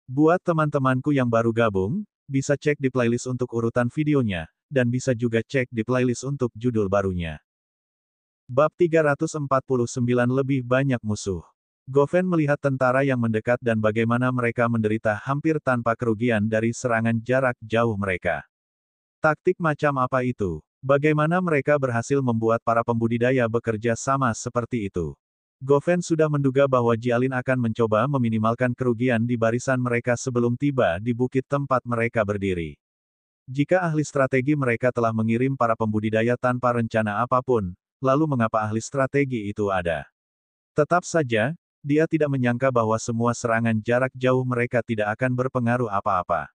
Buat teman-temanku yang baru gabung, bisa cek di playlist untuk urutan videonya, dan bisa juga cek di playlist untuk judul barunya. Bab 349 Lebih banyak musuh. Gofen melihat tentara yang mendekat dan bagaimana mereka menderita hampir tanpa kerugian dari serangan jarak jauh mereka. Taktik macam apa itu? Bagaimana mereka berhasil membuat para pembudidaya bekerja sama seperti itu? Gofen sudah menduga bahwa Jialin akan mencoba meminimalkan kerugian di barisan mereka sebelum tiba di bukit tempat mereka berdiri. Jika ahli strategi mereka telah mengirim para pembudidaya tanpa rencana apapun, lalu mengapa ahli strategi itu ada? Tetap saja, dia tidak menyangka bahwa semua serangan jarak jauh mereka tidak akan berpengaruh apa-apa.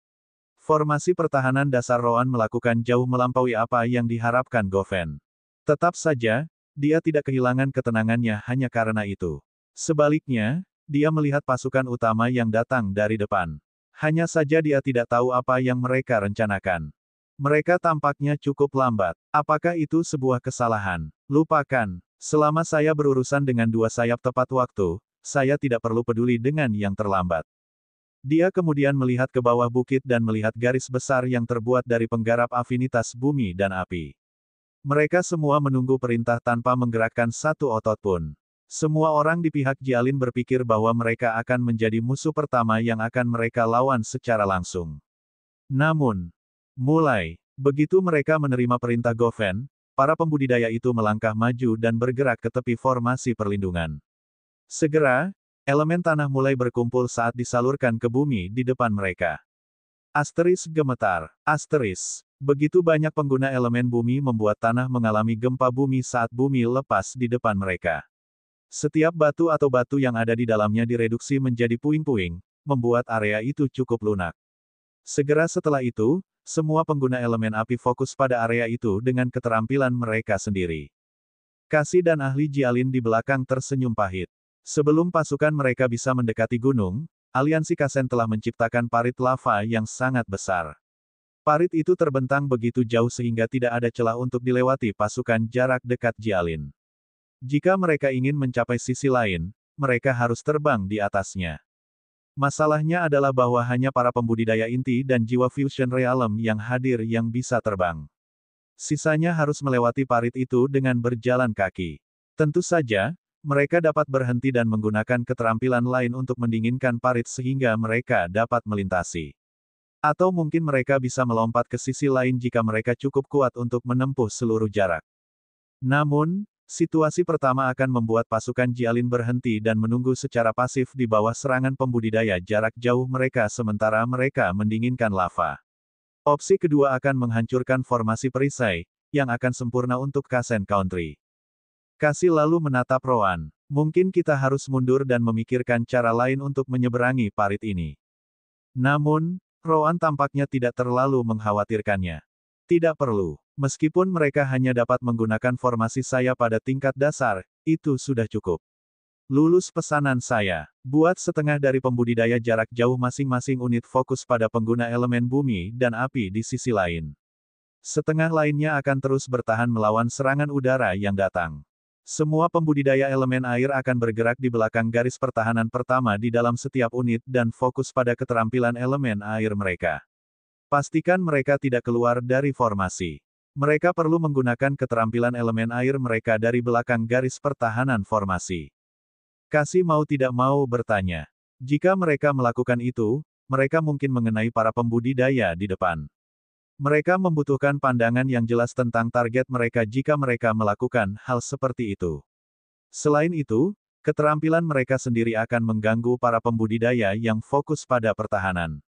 Formasi pertahanan dasar Roan melakukan jauh melampaui apa yang diharapkan Gofen. Tetap saja, dia tidak kehilangan ketenangannya hanya karena itu. Sebaliknya, dia melihat pasukan utama yang datang dari depan. Hanya saja dia tidak tahu apa yang mereka rencanakan. Mereka tampaknya cukup lambat. Apakah itu sebuah kesalahan? Lupakan. Selama saya berurusan dengan dua sayap tepat waktu, saya tidak perlu peduli dengan yang terlambat. Dia kemudian melihat ke bawah bukit dan melihat garis besar yang terbuat dari penggarap afinitas bumi dan api. Mereka semua menunggu perintah tanpa menggerakkan satu otot pun. Semua orang di pihak Jialin berpikir bahwa mereka akan menjadi musuh pertama yang akan mereka lawan secara langsung. Namun, begitu mereka menerima perintah Gofen, para pembudidaya itu melangkah maju dan bergerak ke tepi formasi perlindungan. Segera, elemen tanah mulai berkumpul saat disalurkan ke bumi di depan mereka. Asteris gemetar. Asteris. Begitu banyak pengguna elemen bumi membuat tanah mengalami gempa bumi saat bumi lepas di depan mereka. Setiap batu atau batu yang ada di dalamnya direduksi menjadi puing-puing, membuat area itu cukup lunak. Segera setelah itu, semua pengguna elemen api fokus pada area itu dengan keterampilan mereka sendiri. Kasih dan ahli Jialin di belakang tersenyum pahit. Sebelum pasukan mereka bisa mendekati gunung, aliansi Kasen telah menciptakan parit lava yang sangat besar. Parit itu terbentang begitu jauh sehingga tidak ada celah untuk dilewati pasukan jarak dekat Jialin. Jika mereka ingin mencapai sisi lain, mereka harus terbang di atasnya. Masalahnya adalah bahwa hanya para pembudidaya inti dan jiwa fusion realem yang hadir yang bisa terbang. Sisanya harus melewati parit itu dengan berjalan kaki. Tentu saja, mereka dapat berhenti dan menggunakan keterampilan lain untuk mendinginkan parit sehingga mereka dapat melintasi. Atau mungkin mereka bisa melompat ke sisi lain jika mereka cukup kuat untuk menempuh seluruh jarak. Namun, situasi pertama akan membuat pasukan Jialin berhenti dan menunggu secara pasif di bawah serangan pembudidaya jarak jauh mereka sementara mereka mendinginkan lava. Opsi kedua akan menghancurkan formasi perisai, yang akan sempurna untuk Kasen Country. Kasih lalu menatap Roan. Mungkin kita harus mundur dan memikirkan cara lain untuk menyeberangi parit ini. Namun, Roan tampaknya tidak terlalu mengkhawatirkannya. Tidak perlu. Meskipun mereka hanya dapat menggunakan formasi saya pada tingkat dasar, itu sudah cukup. Lulus pesanan saya. Buat setengah dari pembudidaya jarak jauh masing-masing unit fokus pada pengguna elemen bumi dan api di sisi lain. Setengah lainnya akan terus bertahan melawan serangan udara yang datang. Semua pembudidaya elemen air akan bergerak di belakang garis pertahanan pertama di dalam setiap unit dan fokus pada keterampilan elemen air mereka. Pastikan mereka tidak keluar dari formasi. Mereka perlu menggunakan keterampilan elemen air mereka dari belakang garis pertahanan formasi. Kasih mau tidak mau bertanya. Jika mereka melakukan itu, mereka mungkin mengenai para pembudidaya di depan. Mereka membutuhkan pandangan yang jelas tentang target mereka jika mereka melakukan hal seperti itu. Selain itu, keterampilan mereka sendiri akan mengganggu para pembudidaya yang fokus pada pertahanan.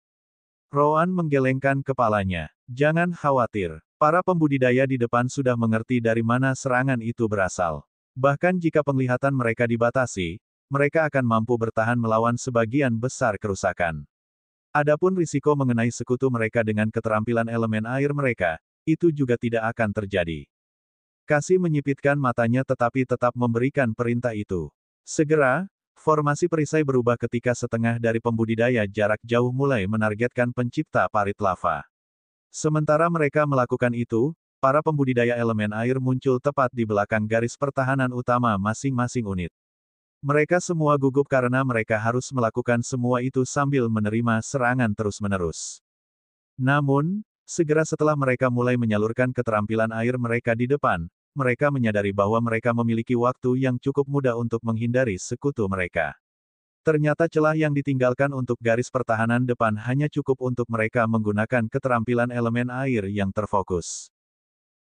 Roan menggelengkan kepalanya. Jangan khawatir. Para pembudidaya di depan sudah mengerti dari mana serangan itu berasal. Bahkan jika penglihatan mereka dibatasi, mereka akan mampu bertahan melawan sebagian besar kerusakan. Adapun risiko mengenai sekutu mereka dengan keterampilan elemen air mereka, itu juga tidak akan terjadi. Kasih menyipitkan matanya tetapi tetap memberikan perintah itu. Segera, formasi perisai berubah ketika setengah dari pembudidaya jarak jauh mulai menargetkan pencipta parit lava. Sementara mereka melakukan itu, para pembudidaya elemen air muncul tepat di belakang garis pertahanan utama masing-masing unit. Mereka semua gugup karena mereka harus melakukan semua itu sambil menerima serangan terus-menerus. Namun, segera setelah mereka mulai menyalurkan keterampilan air mereka di depan, mereka menyadari bahwa mereka memiliki waktu yang cukup mudah untuk menghindari sekutu mereka. Ternyata celah yang ditinggalkan untuk garis pertahanan depan hanya cukup untuk mereka menggunakan keterampilan elemen air yang terfokus.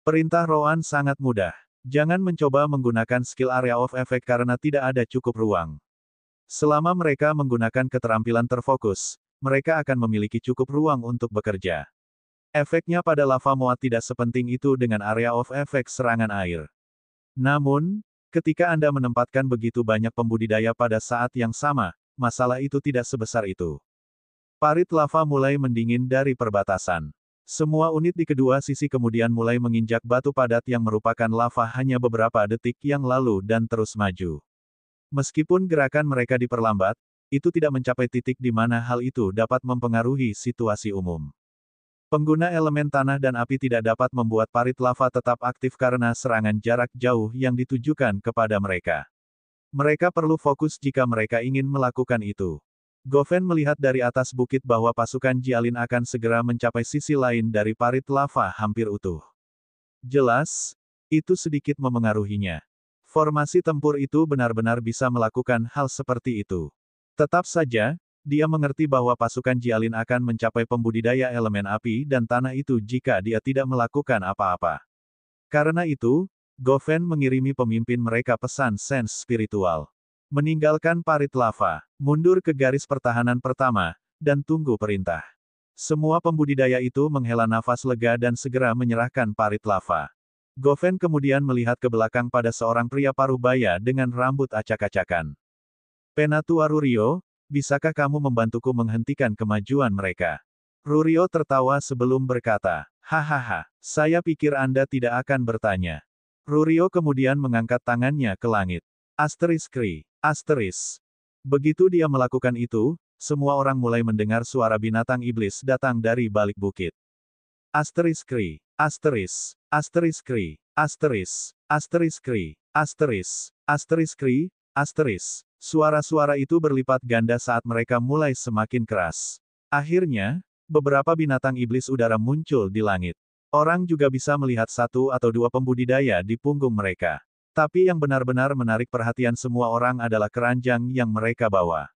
Perintah Roan sangat mudah. Jangan mencoba menggunakan skill Area of Effect karena tidak ada cukup ruang. Selama mereka menggunakan keterampilan terfokus, mereka akan memiliki cukup ruang untuk bekerja. Efeknya pada lava moat tidak sepenting itu dengan Area of Effect serangan air. Namun, ketika Anda menempatkan begitu banyak pembudidaya pada saat yang sama, masalah itu tidak sebesar itu. Parit lava mulai mendingin dari perbatasan. Semua unit di kedua sisi kemudian mulai menginjak batu padat yang merupakan lava hanya beberapa detik yang lalu dan terus maju. Meskipun gerakan mereka diperlambat, itu tidak mencapai titik di mana hal itu dapat mempengaruhi situasi umum. Pengguna elemen tanah dan api tidak dapat membuat parit lava tetap aktif karena serangan jarak jauh yang ditujukan kepada mereka. Mereka perlu fokus jika mereka ingin melakukan itu. Gofen melihat dari atas bukit bahwa pasukan Jialin akan segera mencapai sisi lain dari parit lava hampir utuh. Jelas, itu sedikit memengaruhinya. Formasi tempur itu benar-benar bisa melakukan hal seperti itu. Tetap saja, dia mengerti bahwa pasukan Jialin akan mencapai pembudidaya elemen api dan tanah itu jika dia tidak melakukan apa-apa. Karena itu, Gofen mengirimi pemimpin mereka pesan sense spiritual. Meninggalkan parit lava, mundur ke garis pertahanan pertama, dan tunggu perintah. Semua pembudidaya itu menghela nafas lega dan segera menyerahkan parit lava. Gofen kemudian melihat ke belakang pada seorang pria paruh baya dengan rambut acak-acakan. Penatua Rurio, bisakah kamu membantuku menghentikan kemajuan mereka? Rurio tertawa sebelum berkata, hahaha, saya pikir Anda tidak akan bertanya. Rurio kemudian mengangkat tangannya ke langit. Asteriskri. Asteris. Begitu dia melakukan itu, semua orang mulai mendengar suara binatang iblis datang dari balik bukit. Asteriskri. Asteris. Asteriskri. Asteris. Asteriskri. Asteris. Asteriskri. Asteris. Suara-suara itu berlipat ganda saat mereka mulai semakin keras. Akhirnya, beberapa binatang iblis udara muncul di langit. Orang juga bisa melihat satu atau dua pembudidaya di punggung mereka. Tapi yang benar-benar menarik perhatian semua orang adalah keranjang yang mereka bawa.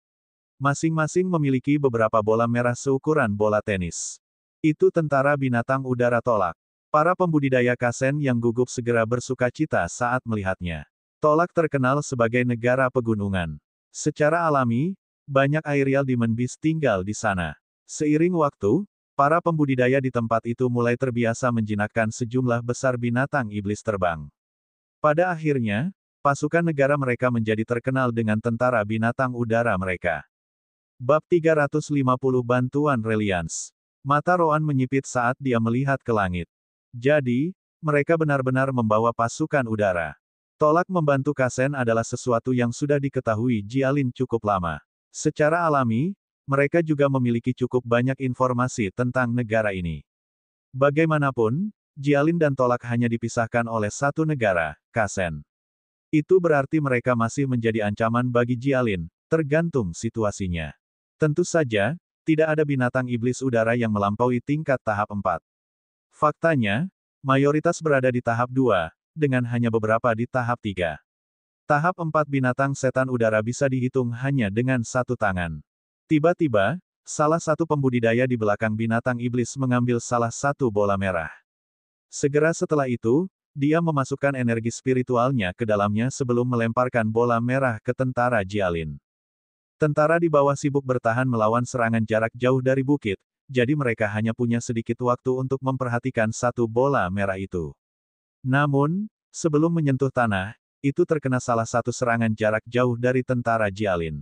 Masing-masing memiliki beberapa bola merah seukuran bola tenis. Itu tentara binatang udara Tolak. Para pembudidaya Kasen yang gugup segera bersukacita saat melihatnya. Tolak terkenal sebagai negara pegunungan. Secara alami, banyak Aerial Demon Beast tinggal di sana. Seiring waktu, para pembudidaya di tempat itu mulai terbiasa menjinakkan sejumlah besar binatang iblis terbang. Pada akhirnya, pasukan negara mereka menjadi terkenal dengan tentara binatang udara mereka. Bab 350 Bantuan Reliance. Mata Roan menyipit saat dia melihat ke langit. Jadi, mereka benar-benar membawa pasukan udara. Tolak membantu Kasen adalah sesuatu yang sudah diketahui Jialin cukup lama. Secara alami, mereka juga memiliki cukup banyak informasi tentang negara ini. Bagaimanapun, Jialin dan Tolak hanya dipisahkan oleh satu negara, Kasen. Itu berarti mereka masih menjadi ancaman bagi Jialin, tergantung situasinya. Tentu saja, tidak ada binatang iblis udara yang melampaui tingkat tahap 4. Faktanya, mayoritas berada di tahap 2, dengan hanya beberapa di tahap 3. Tahap 4 binatang setan udara bisa dihitung hanya dengan satu tangan. Tiba-tiba, salah satu pembudidaya di belakang binatang iblis mengambil salah satu bola merah. Segera setelah itu, dia memasukkan energi spiritualnya ke dalamnya sebelum melemparkan bola merah ke tentara Jialin. Tentara di bawah sibuk bertahan melawan serangan jarak jauh dari bukit, jadi mereka hanya punya sedikit waktu untuk memperhatikan satu bola merah itu. Namun, sebelum menyentuh tanah, itu terkena salah satu serangan jarak jauh dari tentara Jialin.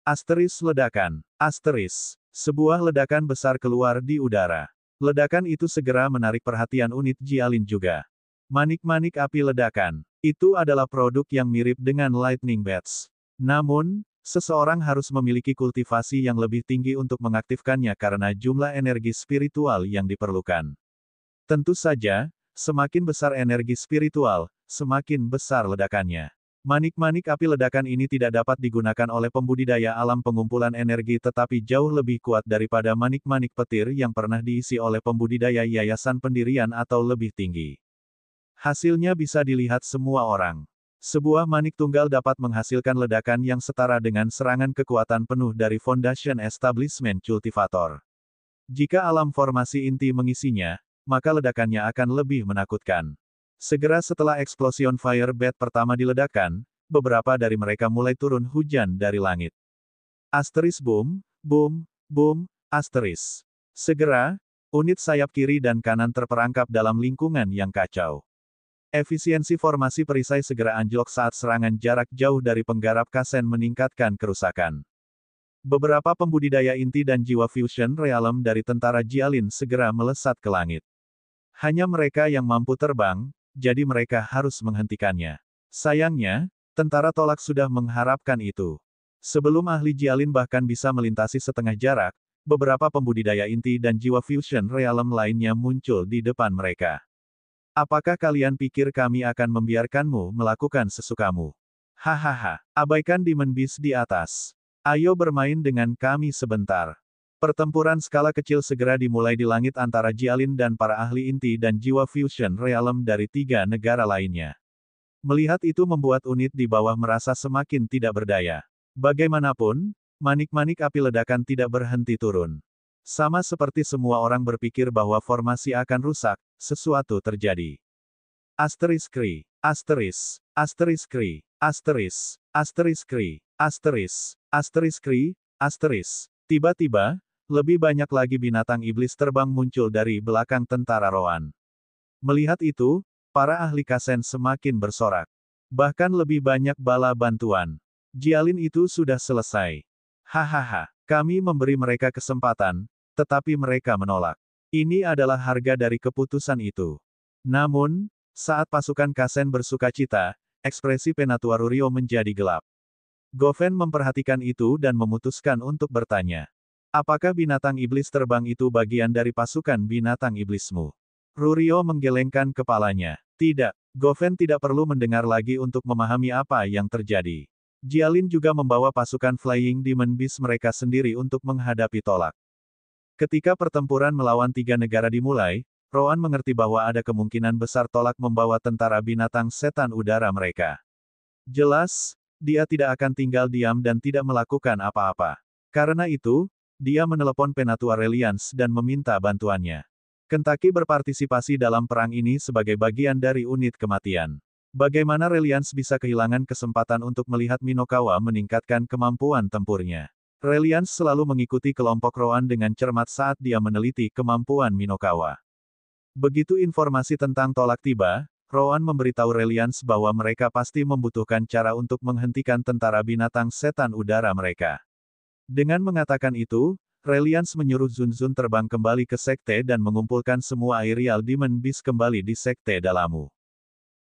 Asteris ledakan. Asteris. Sebuah ledakan besar keluar di udara. Ledakan itu segera menarik perhatian unit Jialin juga. Manik-manik api ledakan. Itu adalah produk yang mirip dengan Lightning Bats. Namun, seseorang harus memiliki kultivasi yang lebih tinggi untuk mengaktifkannya karena jumlah energi spiritual yang diperlukan. Tentu saja, semakin besar energi spiritual, semakin besar ledakannya. Manik-manik api ledakan ini tidak dapat digunakan oleh pembudidaya alam pengumpulan energi tetapi jauh lebih kuat daripada manik-manik petir yang pernah diisi oleh pembudidaya yayasan pendirian atau lebih tinggi. Hasilnya bisa dilihat semua orang. Sebuah manik tunggal dapat menghasilkan ledakan yang setara dengan serangan kekuatan penuh dari Foundation Establishment Cultivator. Jika alam formasi inti mengisinya, maka ledakannya akan lebih menakutkan. Segera setelah eksplosion Firebird pertama diledakkan, beberapa dari mereka mulai turun hujan dari langit. Asteris boom, boom, boom, asteris. Segera, unit sayap kiri dan kanan terperangkap dalam lingkungan yang kacau. Efisiensi formasi perisai segera anjlok saat serangan jarak jauh dari penggarap Kasen meningkatkan kerusakan. Beberapa pembudidaya inti dan jiwa fusion realem dari tentara Jialin segera melesat ke langit. Hanya mereka yang mampu terbang, jadi mereka harus menghentikannya. Sayangnya, tentara tolak sudah mengharapkan itu. Sebelum ahli Jialin bahkan bisa melintasi setengah jarak, beberapa pembudidaya inti dan jiwa fusion realem lainnya muncul di depan mereka. Apakah kalian pikir kami akan membiarkanmu melakukan sesukamu? Hahaha, abaikan Demon Beast di atas. Ayo bermain dengan kami sebentar. Pertempuran skala kecil segera dimulai di langit antara Jialin dan para ahli inti dan jiwa fusion realem dari 3 negara lainnya. Melihat itu membuat unit di bawah merasa semakin tidak berdaya. Bagaimanapun, manik-manik api ledakan tidak berhenti turun. Sama seperti semua orang berpikir bahwa formasi akan rusak, sesuatu terjadi. Asteris Kri, Asteris, Asteris Kri, Asteris, Asteris Kri, Asteris, Asteris Kri, Asteris. Tiba-tiba, lebih banyak lagi binatang iblis terbang muncul dari belakang tentara Roan. Melihat itu, para ahli Kasen semakin bersorak. Bahkan lebih banyak bala bantuan. Jialin itu sudah selesai. Hahaha, kami memberi mereka kesempatan, tetapi mereka menolak. Ini adalah harga dari keputusan itu. Namun, saat pasukan Kasen bersukacita, ekspresi Penatua Rurio menjadi gelap. Goven memperhatikan itu dan memutuskan untuk bertanya. Apakah binatang iblis terbang itu bagian dari pasukan binatang iblismu? Rurio menggelengkan kepalanya. Tidak, Goven tidak perlu mendengar lagi untuk memahami apa yang terjadi. Jialin juga membawa pasukan Flying Demon Beast mereka sendiri untuk menghadapi tolak. Ketika pertempuran melawan 3 negara dimulai, Roan mengerti bahwa ada kemungkinan besar tolak membawa tentara binatang setan udara mereka. Jelas, dia tidak akan tinggal diam dan tidak melakukan apa-apa. Karena itu, dia menelepon Penatua Reliance dan meminta bantuannya. Kentucky berpartisipasi dalam perang ini sebagai bagian dari unit kematian. Bagaimana Reliance bisa kehilangan kesempatan untuk melihat Minokawa meningkatkan kemampuan tempurnya? Reliance selalu mengikuti kelompok Roan dengan cermat saat dia meneliti kemampuan Minokawa. Begitu informasi tentang tolak tiba, Roan memberitahu Reliance bahwa mereka pasti membutuhkan cara untuk menghentikan tentara binatang setan udara mereka. Dengan mengatakan itu, Reliance menyuruh Zunzun terbang kembali ke sekte dan mengumpulkan semua Aerial Demon Beast kembali di sekte Dalamu.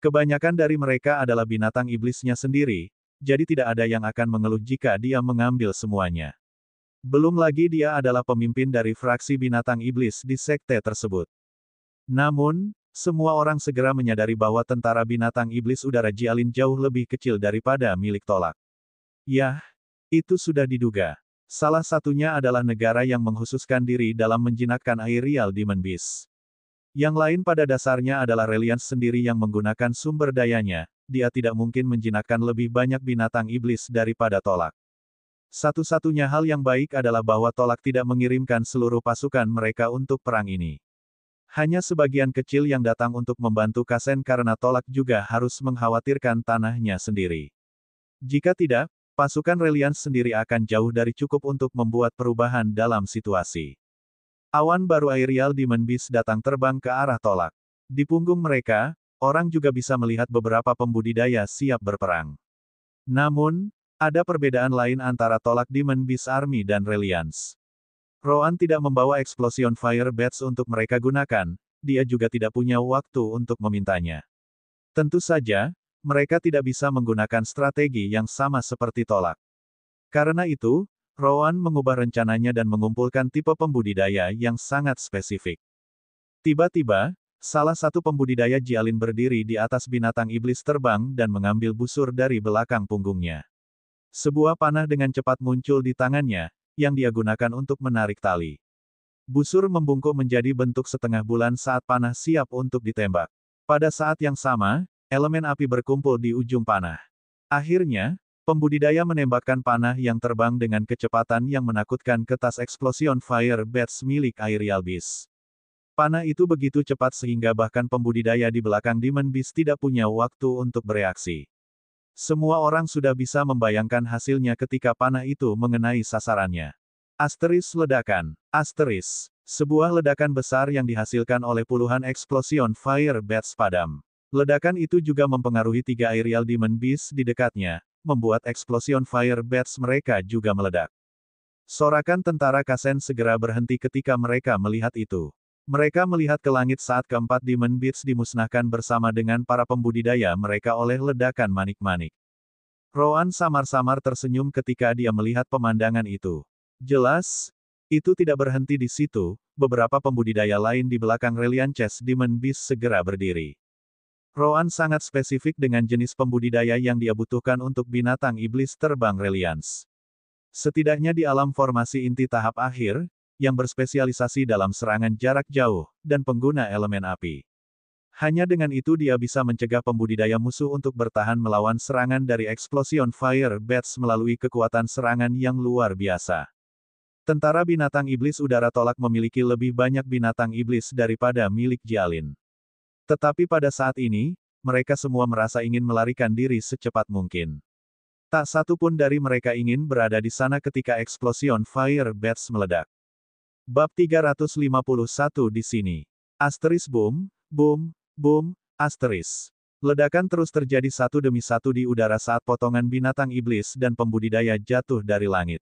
Kebanyakan dari mereka adalah binatang iblisnya sendiri, jadi tidak ada yang akan mengeluh jika dia mengambil semuanya. Belum lagi dia adalah pemimpin dari fraksi binatang iblis di sekte tersebut. Namun, semua orang segera menyadari bahwa tentara binatang iblis udara Jialin jauh lebih kecil daripada milik tolak. Yah, itu sudah diduga. Salah satunya adalah negara yang menghususkan diri dalam menjinakkan Aerial Demon Beast. Yang lain pada dasarnya adalah Reliance sendiri yang menggunakan sumber dayanya, dia tidak mungkin menjinakkan lebih banyak binatang iblis daripada tolak. Satu-satunya hal yang baik adalah bahwa tolak tidak mengirimkan seluruh pasukan mereka untuk perang ini. Hanya sebagian kecil yang datang untuk membantu Kasen karena tolak juga harus mengkhawatirkan tanahnya sendiri. Jika tidak, pasukan Reliance sendiri akan jauh dari cukup untuk membuat perubahan dalam situasi. Awan baru Aerial Demon Beast datang terbang ke arah tolak. Di punggung mereka, orang juga bisa melihat beberapa pembudidaya siap berperang. Namun, ada perbedaan lain antara tolak Demon Beast Army dan Reliance. Roan tidak membawa Explosion Fire Bats untuk mereka gunakan, dia juga tidak punya waktu untuk memintanya. Tentu saja, mereka tidak bisa menggunakan strategi yang sama seperti tolak. Karena itu, Roan mengubah rencananya dan mengumpulkan tipe pembudidaya yang sangat spesifik. Tiba-tiba, Salah satu pembudidaya Jialin berdiri di atas binatang iblis terbang dan mengambil busur dari belakang punggungnya. Sebuah panah dengan cepat muncul di tangannya, yang dia gunakan untuk menarik tali. Busur membungkuk menjadi bentuk setengah bulan saat panah siap untuk ditembak. Pada saat yang sama, elemen api berkumpul di ujung panah. Akhirnya, pembudidaya menembakkan panah yang terbang dengan kecepatan yang menakutkan ke tas Explosion Fire Bats milik Aerial Beast. Panah itu begitu cepat sehingga bahkan pembudidaya di belakang Demon Beast tidak punya waktu untuk bereaksi. Semua orang sudah bisa membayangkan hasilnya ketika panah itu mengenai sasarannya. Asteris ledakan. Asteris. Sebuah ledakan besar yang dihasilkan oleh puluhan Explosion Fire Bats padam. Ledakan itu juga mempengaruhi 3 Aerial Demon Beast di dekatnya, membuat Explosion Fire Bats mereka juga meledak. Sorakan tentara Kasen segera berhenti ketika mereka melihat itu. Mereka melihat ke langit saat keempat Demon Beasts dimusnahkan bersama dengan para pembudidaya mereka oleh ledakan manik-manik. Roan samar-samar tersenyum ketika dia melihat pemandangan itu. Jelas, itu tidak berhenti di situ, beberapa pembudidaya lain di belakang Reliant Chest Demon Beast segera berdiri. Roan sangat spesifik dengan jenis pembudidaya yang dia butuhkan untuk binatang iblis terbang Reliance. Setidaknya di alam formasi inti tahap akhir, yang berspesialisasi dalam serangan jarak jauh, dan pengguna elemen api. Hanya dengan itu dia bisa mencegah pembudidaya musuh untuk bertahan melawan serangan dari Explosion Fire Bats melalui kekuatan serangan yang luar biasa. Tentara binatang iblis udara tolak memiliki lebih banyak binatang iblis daripada milik Jialin. Tetapi pada saat ini, mereka semua merasa ingin melarikan diri secepat mungkin. Tak satu pun dari mereka ingin berada di sana ketika Explosion Fire Bats meledak. Bab 351 di sini. Asteris boom, boom, boom, asteris. Ledakan terus terjadi satu demi satu di udara saat potongan binatang iblis dan pembudidaya jatuh dari langit.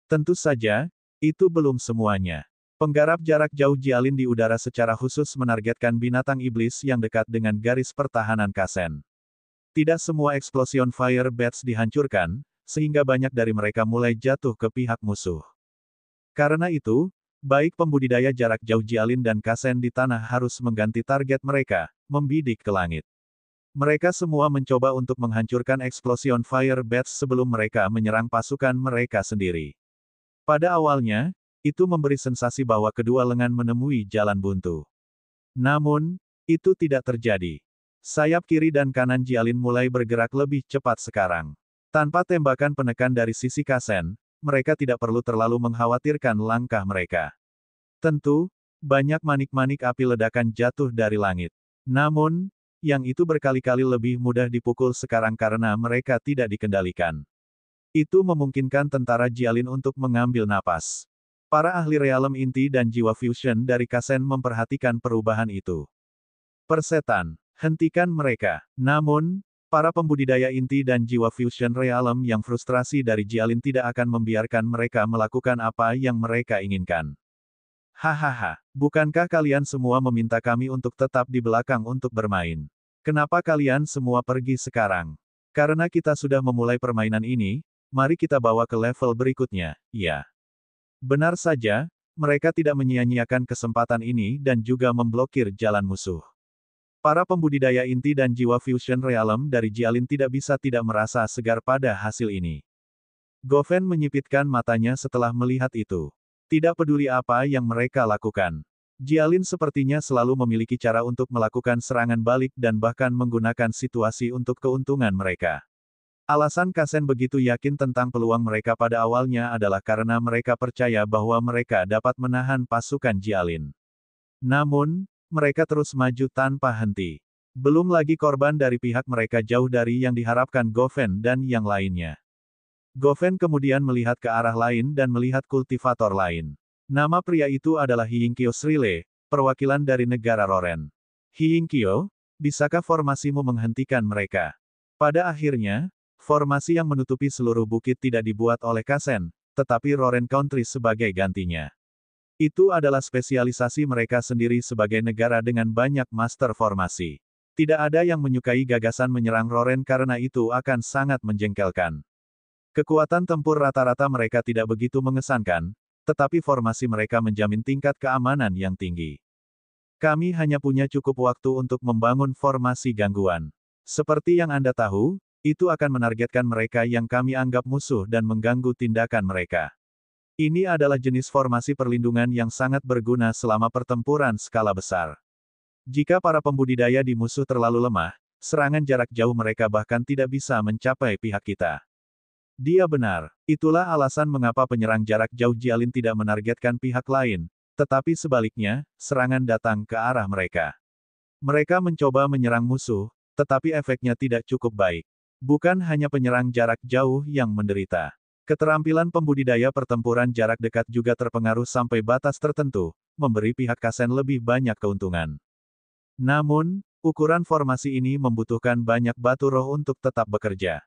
Tentu saja, itu belum semuanya. Penggarap jarak jauh Jialin di udara secara khusus menargetkan binatang iblis yang dekat dengan garis pertahanan Kasen. Tidak semua Explosion Fire Bats dihancurkan, sehingga banyak dari mereka mulai jatuh ke pihak musuh. Karena itu, baik pembudidaya jarak jauh Jialin dan Kasen di tanah harus mengganti target mereka, membidik ke langit. Mereka semua mencoba untuk menghancurkan Explosion Fire Bats sebelum mereka menyerang pasukan mereka sendiri. Pada awalnya, itu memberi sensasi bahwa kedua lengan menemui jalan buntu. Namun, itu tidak terjadi. Sayap kiri dan kanan Jialin mulai bergerak lebih cepat sekarang. Tanpa tembakan penekan dari sisi Kasen, mereka tidak perlu terlalu mengkhawatirkan langkah mereka. Tentu, banyak manik-manik api ledakan jatuh dari langit. Namun, yang itu berkali-kali lebih mudah dipukul sekarang karena mereka tidak dikendalikan. Itu memungkinkan tentara Jialin untuk mengambil napas. Para ahli realem inti dan jiwa fusion dari Kasen memperhatikan perubahan itu. Persetan, hentikan mereka. Namun, para pembudidaya inti dan jiwa fusion realem yang frustrasi dari Jialin tidak akan membiarkan mereka melakukan apa yang mereka inginkan. Hahaha, bukankah kalian semua meminta kami untuk tetap di belakang untuk bermain? Kenapa kalian semua pergi sekarang? Karena kita sudah memulai permainan ini, mari kita bawa ke level berikutnya, ya. Benar saja, mereka tidak menyia-nyiakan kesempatan ini dan juga memblokir jalan musuh. Para pembudidaya inti dan jiwa fusion realem dari Jialin tidak bisa tidak merasa segar pada hasil ini. Gofen menyipitkan matanya setelah melihat itu. Tidak peduli apa yang mereka lakukan. Jialin sepertinya selalu memiliki cara untuk melakukan serangan balik dan bahkan menggunakan situasi untuk keuntungan mereka. Alasan Kasen begitu yakin tentang peluang mereka pada awalnya adalah karena mereka percaya bahwa mereka dapat menahan pasukan Jialin. Namun, mereka terus maju tanpa henti. Belum lagi korban dari pihak mereka jauh dari yang diharapkan Gofen dan yang lainnya. Gofen kemudian melihat ke arah lain dan melihat kultivator lain. Nama pria itu adalah Hiyingkyo Srile, perwakilan dari negara Roren. Hiyingkyo, bisakah formasimu menghentikan mereka? Pada akhirnya, formasi yang menutupi seluruh bukit tidak dibuat oleh Kasen, tetapi Roren Country sebagai gantinya. Itu adalah spesialisasi mereka sendiri sebagai negara dengan banyak master formasi. Tidak ada yang menyukai gagasan menyerang Roren karena itu akan sangat menjengkelkan. Kekuatan tempur rata-rata mereka tidak begitu mengesankan, tetapi formasi mereka menjamin tingkat keamanan yang tinggi. Kami hanya punya cukup waktu untuk membangun formasi gangguan. Seperti yang Anda tahu, itu akan menargetkan mereka yang kami anggap musuh dan mengganggu tindakan mereka. Ini adalah jenis formasi perlindungan yang sangat berguna selama pertempuran skala besar. Jika para pembudidaya di musuh terlalu lemah, serangan jarak jauh mereka bahkan tidak bisa mencapai pihak kita. Dia benar. Itulah alasan mengapa penyerang jarak jauh Jialin tidak menargetkan pihak lain, tetapi sebaliknya, serangan datang ke arah mereka. Mereka mencoba menyerang musuh, tetapi efeknya tidak cukup baik. Bukan hanya penyerang jarak jauh yang menderita. Keterampilan pembudidaya pertempuran jarak dekat juga terpengaruh sampai batas tertentu, memberi pihak Kasen lebih banyak keuntungan. Namun, ukuran formasi ini membutuhkan banyak batu roh untuk tetap bekerja.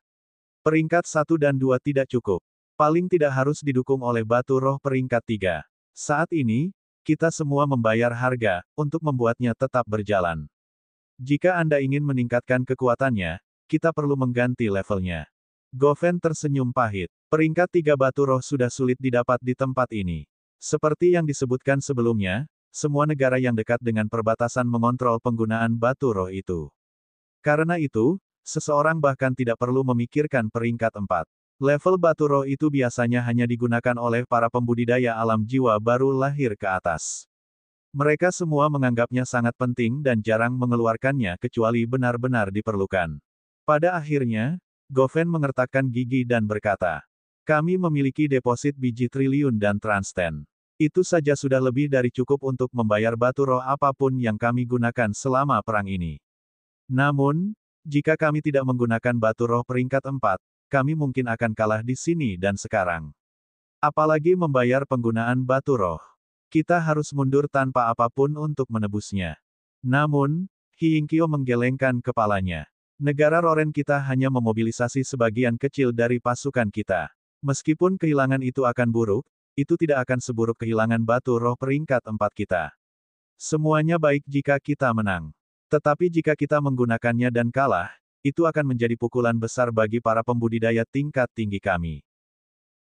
Peringkat 1 dan 2 tidak cukup. Paling tidak harus didukung oleh batu roh peringkat 3. Saat ini, kita semua membayar harga untuk membuatnya tetap berjalan. Jika Anda ingin meningkatkan kekuatannya, kita perlu mengganti levelnya. Gofen tersenyum pahit. Peringkat 3 batu roh sudah sulit didapat di tempat ini. Seperti yang disebutkan sebelumnya, semua negara yang dekat dengan perbatasan mengontrol penggunaan batu roh itu. Karena itu, seseorang bahkan tidak perlu memikirkan peringkat 4. Level batu roh itu biasanya hanya digunakan oleh para pembudidaya alam jiwa baru lahir ke atas. Mereka semua menganggapnya sangat penting dan jarang mengeluarkannya kecuali benar-benar diperlukan. Pada akhirnya, Gofen mengertakkan gigi dan berkata, "Kami memiliki deposit biji triliun dan transten. Itu saja sudah lebih dari cukup untuk membayar batu roh apapun yang kami gunakan selama perang ini. Namun, jika kami tidak menggunakan batu roh peringkat 4, kami mungkin akan kalah di sini dan sekarang. Apalagi membayar penggunaan batu roh. Kita harus mundur tanpa apapun untuk menebusnya." Namun, Hiyingkyo menggelengkan kepalanya. Negara Roren kita hanya memobilisasi sebagian kecil dari pasukan kita. Meskipun kehilangan itu akan buruk, itu tidak akan seburuk kehilangan batu roh peringkat 4 kita. Semuanya baik jika kita menang. Tetapi jika kita menggunakannya dan kalah, itu akan menjadi pukulan besar bagi para pembudidaya tingkat tinggi kami.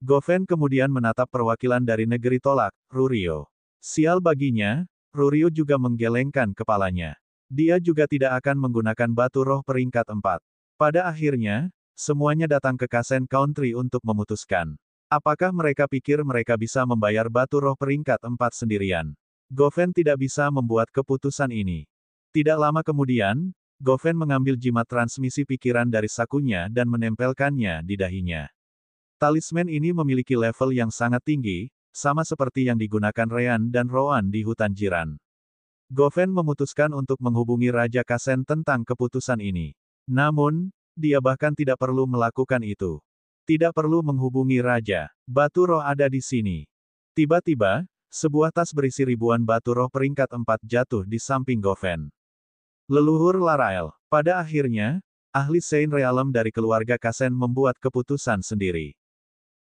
Gofen kemudian menatap perwakilan dari negeri tolak, Rurio. Sial baginya, Rurio juga menggelengkan kepalanya. Dia juga tidak akan menggunakan batu roh peringkat 4. Pada akhirnya, semuanya datang ke Kasen Country untuk memutuskan. Apakah mereka pikir mereka bisa membayar batu roh peringkat 4 sendirian? Gofen tidak bisa membuat keputusan ini. Tidak lama kemudian, Gofen mengambil jimat transmisi pikiran dari sakunya dan menempelkannya di dahinya. Talisman ini memiliki level yang sangat tinggi, sama seperti yang digunakan Rean dan Roan di hutan jiran. Gofen memutuskan untuk menghubungi Raja Kasen tentang keputusan ini. Namun, dia bahkan tidak perlu melakukan itu. Tidak perlu menghubungi Raja. Batu roh ada di sini. Tiba-tiba, sebuah tas berisi ribuan batu roh peringkat 4 jatuh di samping Gofen. Leluhur Larael. Pada akhirnya, ahli Saint Realm dari keluarga Kasen membuat keputusan sendiri.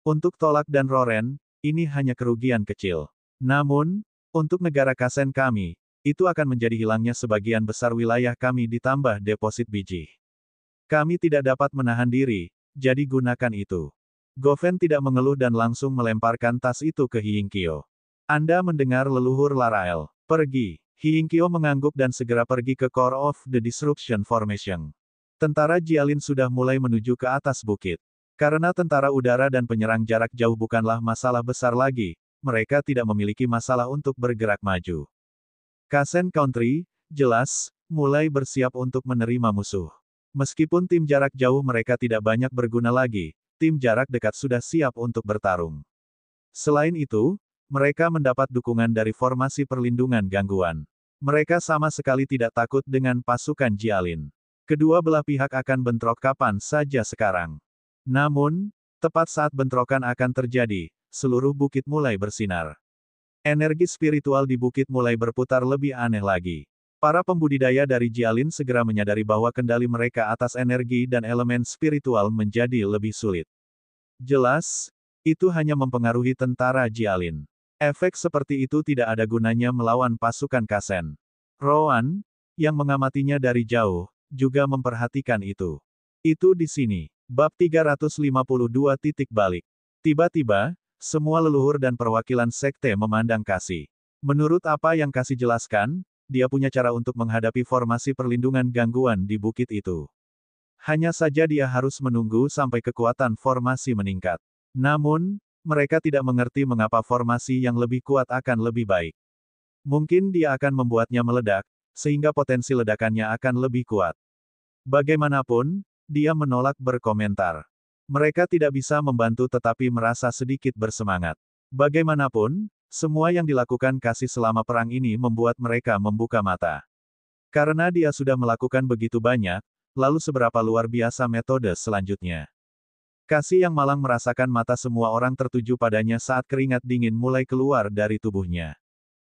Untuk Tolak dan Roren, ini hanya kerugian kecil. Namun, untuk negara Kasen kami, itu akan menjadi hilangnya sebagian besar wilayah kami ditambah deposit biji. Kami tidak dapat menahan diri, jadi gunakan itu. Gofen tidak mengeluh dan langsung melemparkan tas itu ke Hiyingkyo. Anda mendengar leluhur Larael. Pergi. Hiyingkyo mengangguk dan segera pergi ke Core of the Disruption Formation. Tentara Jialin sudah mulai menuju ke atas bukit. Karena tentara udara dan penyerang jarak jauh bukanlah masalah besar lagi, mereka tidak memiliki masalah untuk bergerak maju. Kasen Country, jelas, mulai bersiap untuk menerima musuh. Meskipun tim jarak jauh mereka tidak banyak berguna lagi, tim jarak dekat sudah siap untuk bertarung. Selain itu, mereka mendapat dukungan dari formasi perlindungan gangguan. Mereka sama sekali tidak takut dengan pasukan Jialin. Kedua belah pihak akan bentrok kapan saja sekarang. Namun, tepat saat bentrokan akan terjadi, seluruh bukit mulai bersinar. Energi spiritual di bukit mulai berputar lebih aneh lagi. Para pembudidaya dari Jialin segera menyadari bahwa kendali mereka atas energi dan elemen spiritual menjadi lebih sulit. Jelas, itu hanya mempengaruhi tentara Jialin. Efek seperti itu tidak ada gunanya melawan pasukan Kasen. Roan, yang mengamatinya dari jauh, juga memperhatikan itu. Itu di sini. Bab 352 titik balik. Tiba-tiba, semua leluhur dan perwakilan sekte memandang Kasih. Menurut apa yang Kasih jelaskan, dia punya cara untuk menghadapi formasi perlindungan gangguan di bukit itu. Hanya saja dia harus menunggu sampai kekuatan formasi meningkat. Namun, mereka tidak mengerti mengapa formasi yang lebih kuat akan lebih baik. Mungkin dia akan membuatnya meledak, sehingga potensi ledakannya akan lebih kuat. Bagaimanapun, dia menolak berkomentar. Mereka tidak bisa membantu tetapi merasa sedikit bersemangat. Bagaimanapun, semua yang dilakukan Kasih selama perang ini membuat mereka membuka mata. Karena dia sudah melakukan begitu banyak, lalu seberapa luar biasa metode selanjutnya. Kasih yang malang merasakan mata semua orang tertuju padanya saat keringat dingin mulai keluar dari tubuhnya.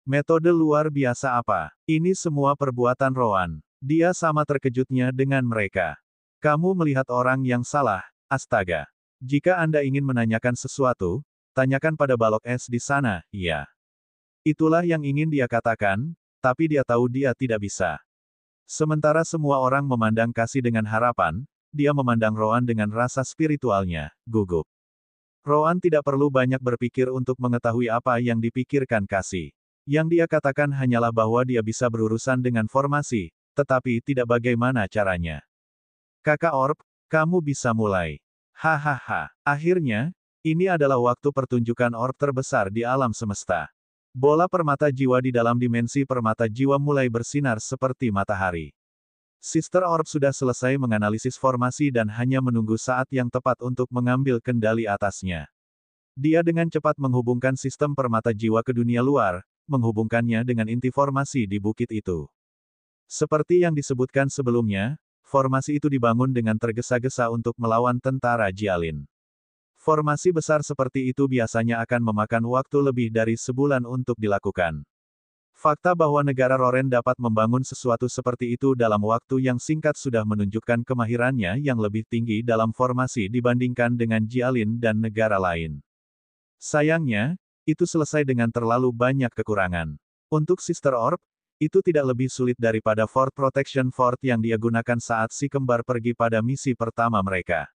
Metode luar biasa apa? Ini semua perbuatan Roan. Dia sama terkejutnya dengan mereka. Kamu melihat orang yang salah, astaga. Jika Anda ingin menanyakan sesuatu, tanyakan pada balok es di sana, ya. Itulah yang ingin dia katakan, tapi dia tahu dia tidak bisa. Sementara semua orang memandang Kasih dengan harapan, dia memandang Roan dengan rasa spiritualnya, gugup. Roan tidak perlu banyak berpikir untuk mengetahui apa yang dipikirkan Kasih. Yang dia katakan hanyalah bahwa dia bisa berurusan dengan formasi, tetapi tidak bagaimana caranya. Kakak Orb, kamu bisa mulai. Hahaha. Akhirnya, ini adalah waktu pertunjukan orb terbesar di alam semesta. Bola permata jiwa di dalam dimensi permata jiwa mulai bersinar seperti matahari. Sister Orb sudah selesai menganalisis formasi dan hanya menunggu saat yang tepat untuk mengambil kendali atasnya. Dia dengan cepat menghubungkan sistem permata jiwa ke dunia luar, menghubungkannya dengan inti formasi di bukit itu. Seperti yang disebutkan sebelumnya, formasi itu dibangun dengan tergesa-gesa untuk melawan tentara Jialin. Formasi besar seperti itu biasanya akan memakan waktu lebih dari sebulan untuk dilakukan. Fakta bahwa negara Roren dapat membangun sesuatu seperti itu dalam waktu yang singkat sudah menunjukkan kemahirannya yang lebih tinggi dalam formasi dibandingkan dengan Jialin dan negara lain. Sayangnya, itu selesai dengan terlalu banyak kekurangan. Untuk Sister Orb, itu tidak lebih sulit daripada Fort Protection Fort yang dia gunakan saat si kembar pergi pada misi pertama mereka.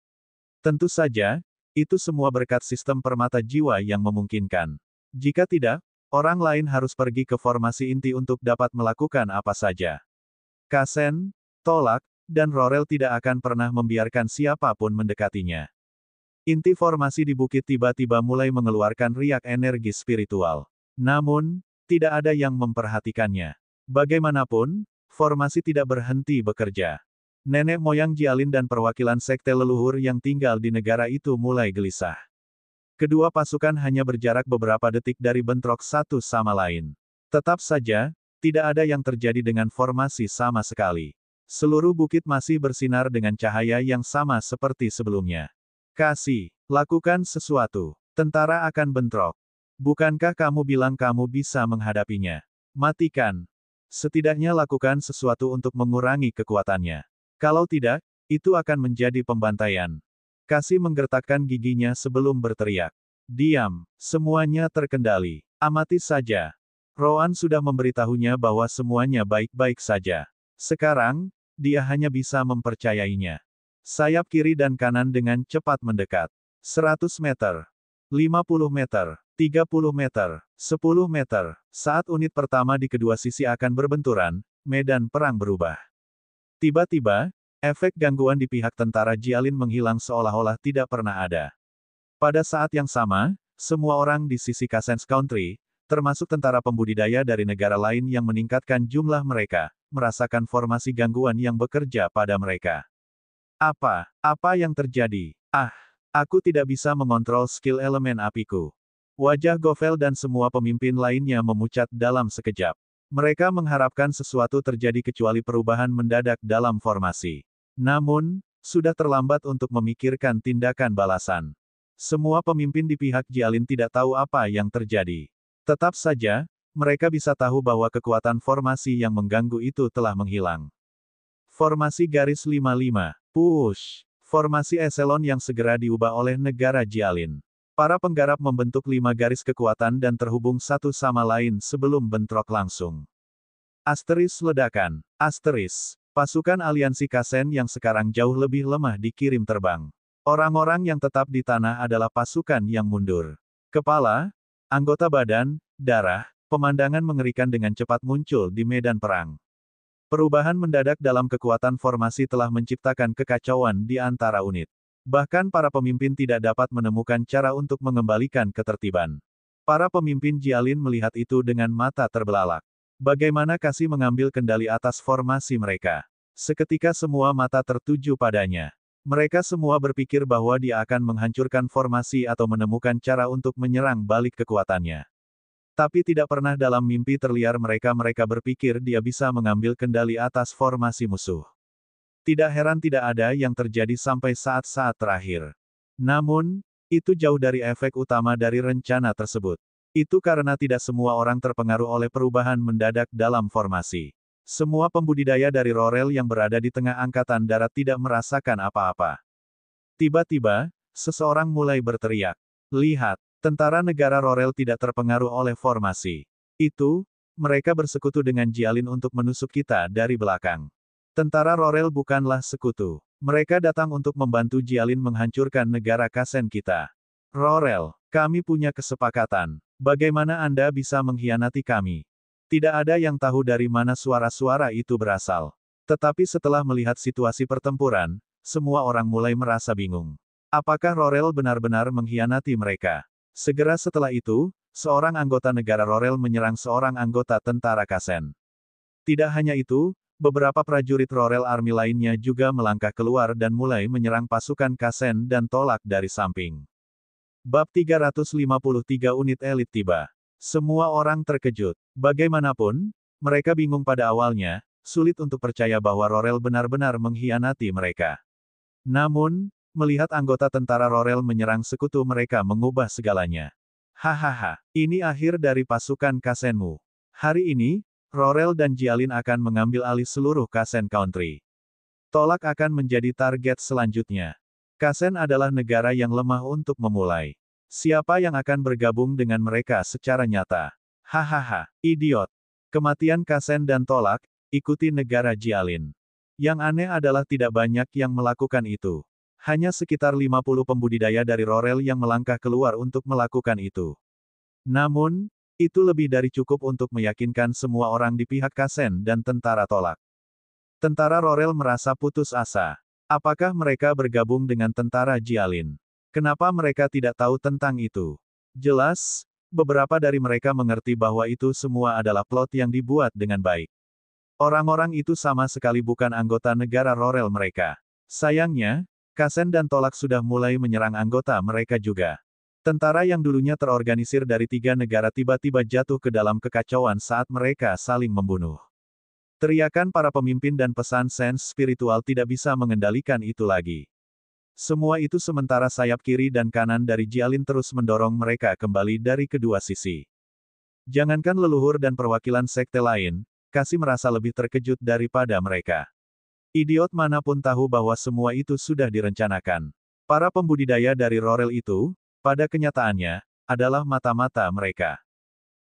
Tentu saja, itu semua berkat sistem permata jiwa yang memungkinkan. Jika tidak, orang lain harus pergi ke formasi inti untuk dapat melakukan apa saja. Kasen, Tolak, dan Rorel tidak akan pernah membiarkan siapapun mendekatinya. Inti formasi di bukit tiba-tiba mulai mengeluarkan riak energi spiritual. Namun, tidak ada yang memperhatikannya. Bagaimanapun, formasi tidak berhenti bekerja. Nenek moyang Jialin dan perwakilan sekte leluhur yang tinggal di negara itu mulai gelisah. Kedua pasukan hanya berjarak beberapa detik dari bentrok satu sama lain. Tetap saja, tidak ada yang terjadi dengan formasi sama sekali. Seluruh bukit masih bersinar dengan cahaya yang sama seperti sebelumnya. Kasih, lakukan sesuatu. Tentara akan bentrok. Bukankah kamu bilang kamu bisa menghadapinya? Matikan. Setidaknya lakukan sesuatu untuk mengurangi kekuatannya. Kalau tidak, itu akan menjadi pembantaian. Kasih menggertakkan giginya sebelum berteriak. Diam, semuanya terkendali. Amati saja. Roan sudah memberitahunya bahwa semuanya baik-baik saja. Sekarang, dia hanya bisa mempercayainya. Sayap kiri dan kanan dengan cepat mendekat. 100 meter. 50 meter. 30 meter. 10 meter. Saat unit pertama di kedua sisi akan berbenturan, medan perang berubah. Tiba-tiba, efek gangguan di pihak tentara Jialin menghilang seolah-olah tidak pernah ada. Pada saat yang sama, semua orang di sisi Kasen's Country, termasuk tentara pembudidaya dari negara lain yang meningkatkan jumlah mereka, merasakan formasi gangguan yang bekerja pada mereka. Apa yang terjadi? Aku tidak bisa mengontrol skill elemen apiku. Wajah Govel dan semua pemimpin lainnya memucat dalam sekejap. Mereka mengharapkan sesuatu terjadi kecuali perubahan mendadak dalam formasi. Namun, sudah terlambat untuk memikirkan tindakan balasan. Semua pemimpin di pihak Jialin tidak tahu apa yang terjadi. Tetap saja, mereka bisa tahu bahwa kekuatan formasi yang mengganggu itu telah menghilang. Formasi garis 55. Push. Formasi eselon yang segera diubah oleh negara Jialin. Para penggarap membentuk 5 garis kekuatan dan terhubung satu sama lain sebelum bentrok langsung. Asteris ledakan. Asteris. Pasukan aliansi Kasen yang sekarang jauh lebih lemah dikirim terbang. Orang-orang yang tetap di tanah adalah pasukan yang mundur. Kepala, anggota badan, darah, Pemandangan mengerikan dengan cepat muncul di medan perang. Perubahan mendadak dalam kekuatan formasi telah menciptakan kekacauan di antara unit. Bahkan para pemimpin tidak dapat menemukan cara untuk mengembalikan ketertiban. Para pemimpin Jialin melihat itu dengan mata terbelalak. Bagaimana Kasih mengambil kendali atas formasi mereka? Seketika semua mata tertuju padanya. Mereka semua berpikir bahwa dia akan menghancurkan formasi atau menemukan cara untuk menyerang balik kekuatannya. Tapi tidak pernah dalam mimpi terliar mereka berpikir dia bisa mengambil kendali atas formasi musuh. Tidak heran tidak ada yang terjadi sampai saat-saat terakhir. Namun, itu jauh dari efek utama dari rencana tersebut. Itu karena tidak semua orang terpengaruh oleh perubahan mendadak dalam formasi. Semua pembudidaya dari Rorel yang berada di tengah angkatan darat tidak merasakan apa-apa. Tiba-tiba, seseorang mulai berteriak. Lihat! Tentara negara Rorel tidak terpengaruh oleh formasi. Itu, mereka bersekutu dengan Jialin untuk menusuk kita dari belakang. Tentara Rorel bukanlah sekutu. Mereka datang untuk membantu Jialin menghancurkan negara Kasen kita. Rorel, kami punya kesepakatan. Bagaimana Anda bisa mengkhianati kami? Tidak ada yang tahu dari mana suara-suara itu berasal. Tetapi setelah melihat situasi pertempuran, semua orang mulai merasa bingung. Apakah Rorel benar-benar mengkhianati mereka? Segera setelah itu, seorang anggota negara Rorel menyerang seorang anggota tentara Kasen. Tidak hanya itu, beberapa prajurit Rorel Army lainnya juga melangkah keluar dan mulai menyerang pasukan Kasen dan tolak dari samping. Bab 353 unit elit tiba. Semua orang terkejut. Bagaimanapun, mereka bingung pada awalnya, sulit untuk percaya bahwa Rorel benar-benar mengkhianati mereka. Namun, melihat anggota tentara Rorel menyerang sekutu mereka mengubah segalanya. Hahaha, ini akhir dari pasukan Kasenmu. Hari ini, Rorel dan Jialin akan mengambil alih seluruh Kasen Country. Tolak akan menjadi target selanjutnya. Kasen adalah negara yang lemah untuk memulai. Siapa yang akan bergabung dengan mereka secara nyata? Hahaha, idiot. Kematian Kasen dan Tolak, ikuti negara Jialin. Yang aneh adalah tidak banyak yang melakukan itu. Hanya sekitar 50 pembudidaya dari Rorel yang melangkah keluar untuk melakukan itu. Namun, itu lebih dari cukup untuk meyakinkan semua orang di pihak Kasen dan tentara Tolak. Tentara Rorel merasa putus asa. Apakah mereka bergabung dengan tentara Jialin? Kenapa mereka tidak tahu tentang itu? Jelas, beberapa dari mereka mengerti bahwa itu semua adalah plot yang dibuat dengan baik. Orang-orang itu sama sekali bukan anggota negara Rorel mereka. Sayangnya, Kasen dan Tolak sudah mulai menyerang anggota mereka juga. Tentara yang dulunya terorganisir dari 3 negara tiba-tiba jatuh ke dalam kekacauan saat mereka saling membunuh. Teriakan para pemimpin dan pesan sens spiritual tidak bisa mengendalikan itu lagi. Semua itu sementara sayap kiri dan kanan dari Jialin terus mendorong mereka kembali dari kedua sisi. Jangankan leluhur dan perwakilan sekte lain, Kasih merasa lebih terkejut daripada mereka. Idiot manapun tahu bahwa semua itu sudah direncanakan. Para pembudidaya dari Rorel itu, pada kenyataannya, adalah mata-mata mereka.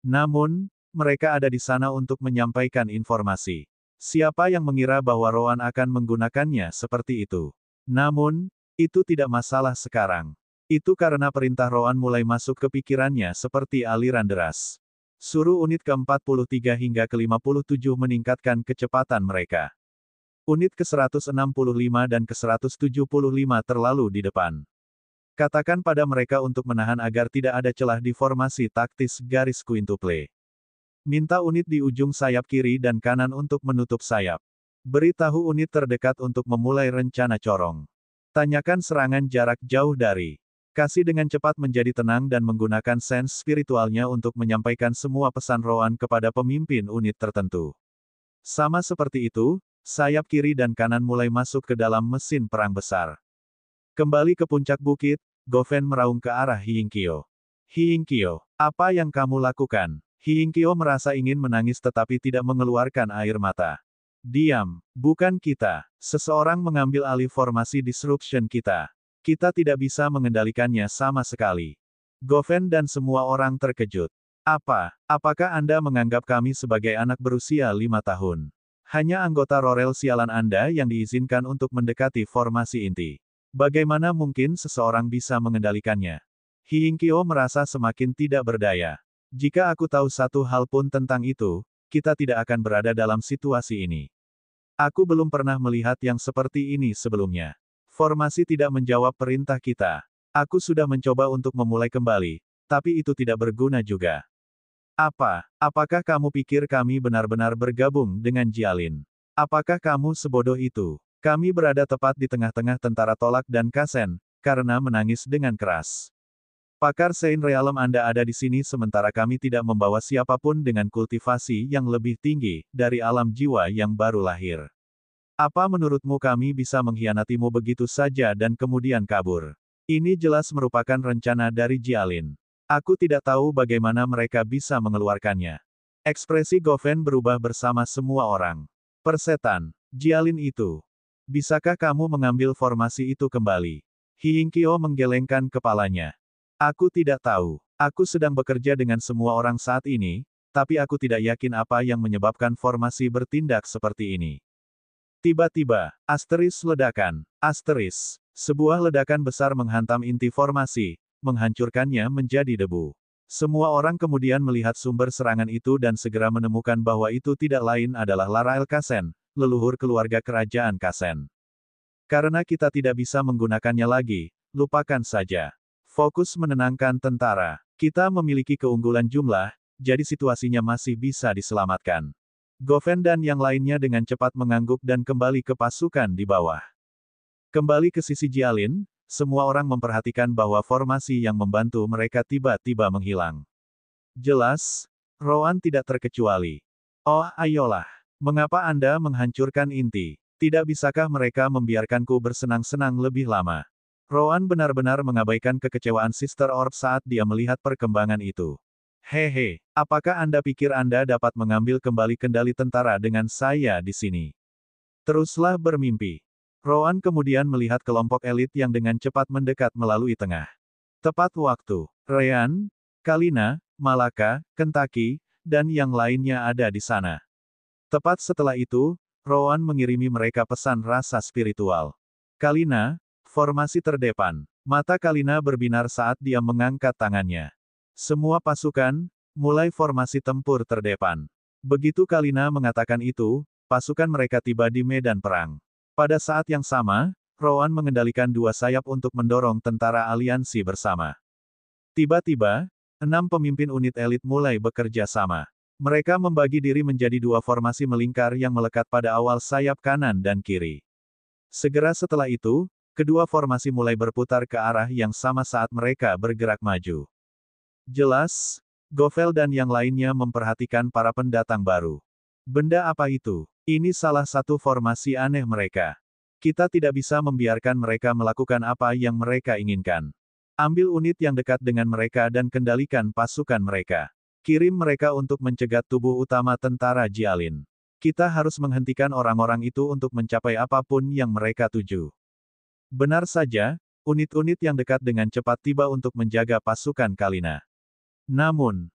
Namun, mereka ada di sana untuk menyampaikan informasi. Siapa yang mengira bahwa Roan akan menggunakannya seperti itu? Namun, itu tidak masalah sekarang. Itu karena perintah Roan mulai masuk ke pikirannya seperti aliran deras. Suruh unit ke-43 hingga ke-57 meningkatkan kecepatan mereka. Unit ke-165 dan ke-175 terlalu di depan. Katakan pada mereka untuk menahan agar tidak ada celah di formasi taktis garis quintuple. Minta unit di ujung sayap kiri dan kanan untuk menutup sayap. Beritahu unit terdekat untuk memulai rencana corong. Tanyakan serangan jarak jauh dari. Kasih dengan cepat menjadi tenang dan menggunakan sens spiritualnya untuk menyampaikan semua pesan Roan kepada pemimpin unit tertentu. Sama seperti itu, sayap kiri dan kanan mulai masuk ke dalam mesin perang besar. Kembali ke puncak bukit, Gofen meraung ke arah Hiyingkyo. Hiyingkyo, apa yang kamu lakukan? Hiyingkyo merasa ingin menangis tetapi tidak mengeluarkan air mata. Diam, bukan kita. Seseorang mengambil alih formasi disruption kita. Kita tidak bisa mengendalikannya sama sekali. Gofen dan semua orang terkejut. Apakah Anda menganggap kami sebagai anak berusia 5 tahun? Hanya anggota Rorel sialan Anda yang diizinkan untuk mendekati formasi inti. Bagaimana mungkin seseorang bisa mengendalikannya? Hiyingkyo merasa semakin tidak berdaya. Jika aku tahu satu hal pun tentang itu, kita tidak akan berada dalam situasi ini. Aku belum pernah melihat yang seperti ini sebelumnya. Formasi tidak menjawab perintah kita. Aku sudah mencoba untuk memulai kembali, tapi itu tidak berguna juga. Apakah kamu pikir kami benar-benar bergabung dengan Jialin? Apakah kamu sebodoh itu? Kami berada tepat di tengah-tengah tentara Tolak dan Kasen, karena menangis dengan keras. Pakar Saint Realm Anda ada di sini sementara kami tidak membawa siapapun dengan kultivasi yang lebih tinggi, dari alam jiwa yang baru lahir. Apa menurutmu kami bisa mengkhianatimu begitu saja dan kemudian kabur? Ini jelas merupakan rencana dari Jialin. Aku tidak tahu bagaimana mereka bisa mengeluarkannya. Ekspresi Gofen berubah bersama semua orang. Persetan, Jialin itu. Bisakah kamu mengambil formasi itu kembali? Hiyingkyo menggelengkan kepalanya. Aku tidak tahu. Aku sedang bekerja dengan semua orang saat ini, tapi aku tidak yakin apa yang menyebabkan formasi bertindak seperti ini. Tiba-tiba, ledakan. Sebuah ledakan besar menghantam inti formasi, menghancurkannya menjadi debu. Semua orang kemudian melihat sumber serangan itu dan segera menemukan bahwa itu tidak lain adalah Larael Kasen, leluhur keluarga kerajaan Kasen. Karena kita tidak bisa menggunakannya lagi, lupakan saja. Fokus menenangkan tentara. Kita memiliki keunggulan jumlah, jadi situasinya masih bisa diselamatkan. Gofen dan yang lainnya dengan cepat mengangguk dan kembali ke pasukan di bawah. Kembali ke sisi Jialin, semua orang memperhatikan bahwa formasi yang membantu mereka tiba-tiba menghilang. Jelas, Roan tidak terkecuali. Oh, ayolah. Mengapa Anda menghancurkan inti? Tidak bisakah mereka membiarkanku bersenang-senang lebih lama? Roan benar-benar mengabaikan kekecewaan Sister Orb saat dia melihat perkembangan itu. Hehe, apakah Anda pikir Anda dapat mengambil kembali kendali tentara dengan saya di sini? Teruslah bermimpi. Roan kemudian melihat kelompok elit yang dengan cepat mendekat melalui tengah. Tepat waktu, Ryan, Kalina, Malaka, Kentucky, dan yang lainnya ada di sana. Tepat setelah itu, Roan mengirimi mereka pesan rasa spiritual. Kalina, formasi terdepan. Mata Kalina berbinar saat dia mengangkat tangannya. Semua pasukan, mulai formasi tempur terdepan. Begitu Kalina mengatakan itu, pasukan mereka tiba di medan perang. Pada saat yang sama, Roan mengendalikan dua sayap untuk mendorong tentara aliansi bersama. Tiba-tiba, 6 pemimpin unit elit mulai bekerja sama. Mereka membagi diri menjadi dua formasi melingkar yang melekat pada awal sayap kanan dan kiri. Segera setelah itu, kedua formasi mulai berputar ke arah yang sama saat mereka bergerak maju. Jelas, Govel dan yang lainnya memperhatikan para pendatang baru. Benda apa itu? Ini salah satu formasi aneh mereka. Kita tidak bisa membiarkan mereka melakukan apa yang mereka inginkan. Ambil unit yang dekat dengan mereka dan kendalikan pasukan mereka. Kirim mereka untuk mencegat tubuh utama tentara Jialin. Kita harus menghentikan orang-orang itu untuk mencapai apapun yang mereka tuju. Benar saja, unit-unit yang dekat dengan cepat tiba untuk menjaga pasukan Kalina. Namun,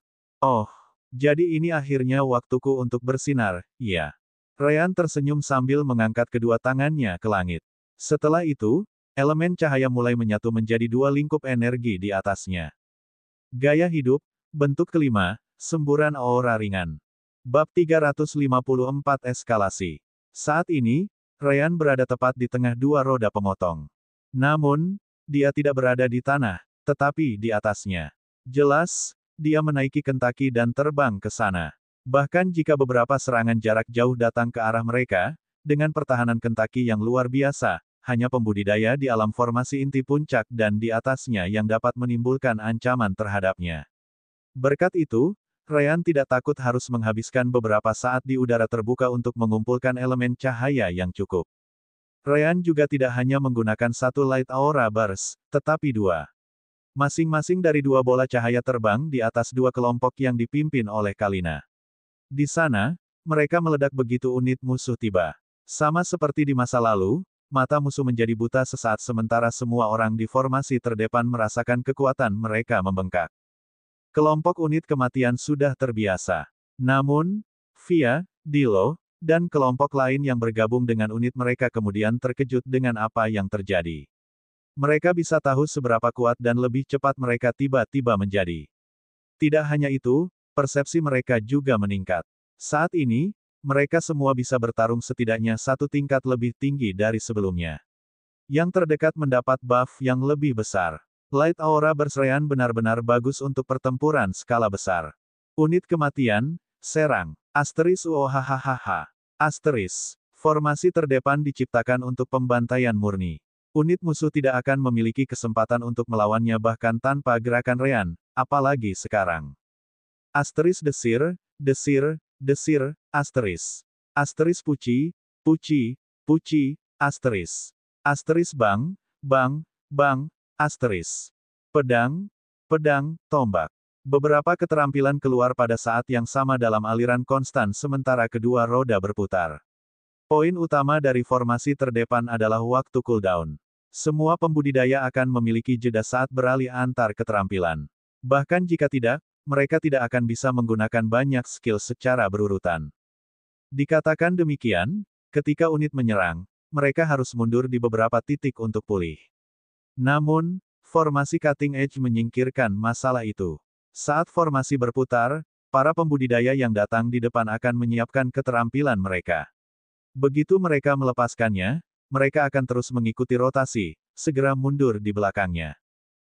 jadi ini akhirnya waktuku untuk bersinar, ya. Ryan tersenyum sambil mengangkat kedua tangannya ke langit. Setelah itu, elemen cahaya mulai menyatu menjadi dua lingkup energi di atasnya. Gaya hidup, bentuk kelima, semburan aura ringan. Bab 354 Eskalasi. Saat ini, Ryan berada tepat di tengah dua roda pemotong. Namun, dia tidak berada di tanah, tetapi di atasnya. Jelas, dia menaiki Kentucky dan terbang ke sana. Bahkan jika beberapa serangan jarak jauh datang ke arah mereka, dengan pertahanan Kentucky yang luar biasa, hanya pembudidaya di alam formasi inti puncak dan di atasnya yang dapat menimbulkan ancaman terhadapnya. Berkat itu, Ryan tidak takut harus menghabiskan beberapa saat di udara terbuka untuk mengumpulkan elemen cahaya yang cukup. Ryan juga tidak hanya menggunakan satu Light Aura Burst, tetapi dua. Masing-masing dari dua bola cahaya terbang di atas dua kelompok yang dipimpin oleh Kalina. Di sana, mereka meledak begitu unit musuh tiba. Sama seperti di masa lalu, mata musuh menjadi buta sesaat sementara semua orang di formasi terdepan merasakan kekuatan mereka membengkak. Kelompok unit kematian sudah terbiasa. Namun, Via, Dilo, dan kelompok lain yang bergabung dengan unit mereka kemudian terkejut dengan apa yang terjadi. Mereka bisa tahu seberapa kuat dan lebih cepat mereka tiba-tiba menjadi. Tidak hanya itu, persepsi mereka juga meningkat. Saat ini, mereka semua bisa bertarung setidaknya satu tingkat lebih tinggi dari sebelumnya. Yang terdekat mendapat buff yang lebih besar. Light Aura Berseryan benar-benar bagus untuk pertempuran skala besar. Unit kematian, serang. Asteris uohahaha. Asteris. Formasi terdepan diciptakan untuk pembantaian murni. Unit musuh tidak akan memiliki kesempatan untuk melawannya bahkan tanpa gerakan Rean, apalagi sekarang. Asteris desir, desir, desir, asteris. Asteris puci, puci, puci, asteris. Asteris bang, bang, bang, asteris. Pedang, pedang, tombak. Beberapa keterampilan keluar pada saat yang sama dalam aliran konstan sementara kedua roda berputar. Poin utama dari formasi terdepan adalah waktu cooldown. Semua pembudidaya akan memiliki jeda saat beralih antar keterampilan. Bahkan jika tidak, mereka tidak akan bisa menggunakan banyak skill secara berurutan. Dikatakan demikian, ketika unit menyerang, mereka harus mundur di beberapa titik untuk pulih. Namun, formasi cutting edge menyingkirkan masalah itu. Saat formasi berputar, para pembudidaya yang datang di depan akan menyiapkan keterampilan mereka. Begitu mereka melepaskannya, mereka akan terus mengikuti rotasi, segera mundur di belakangnya.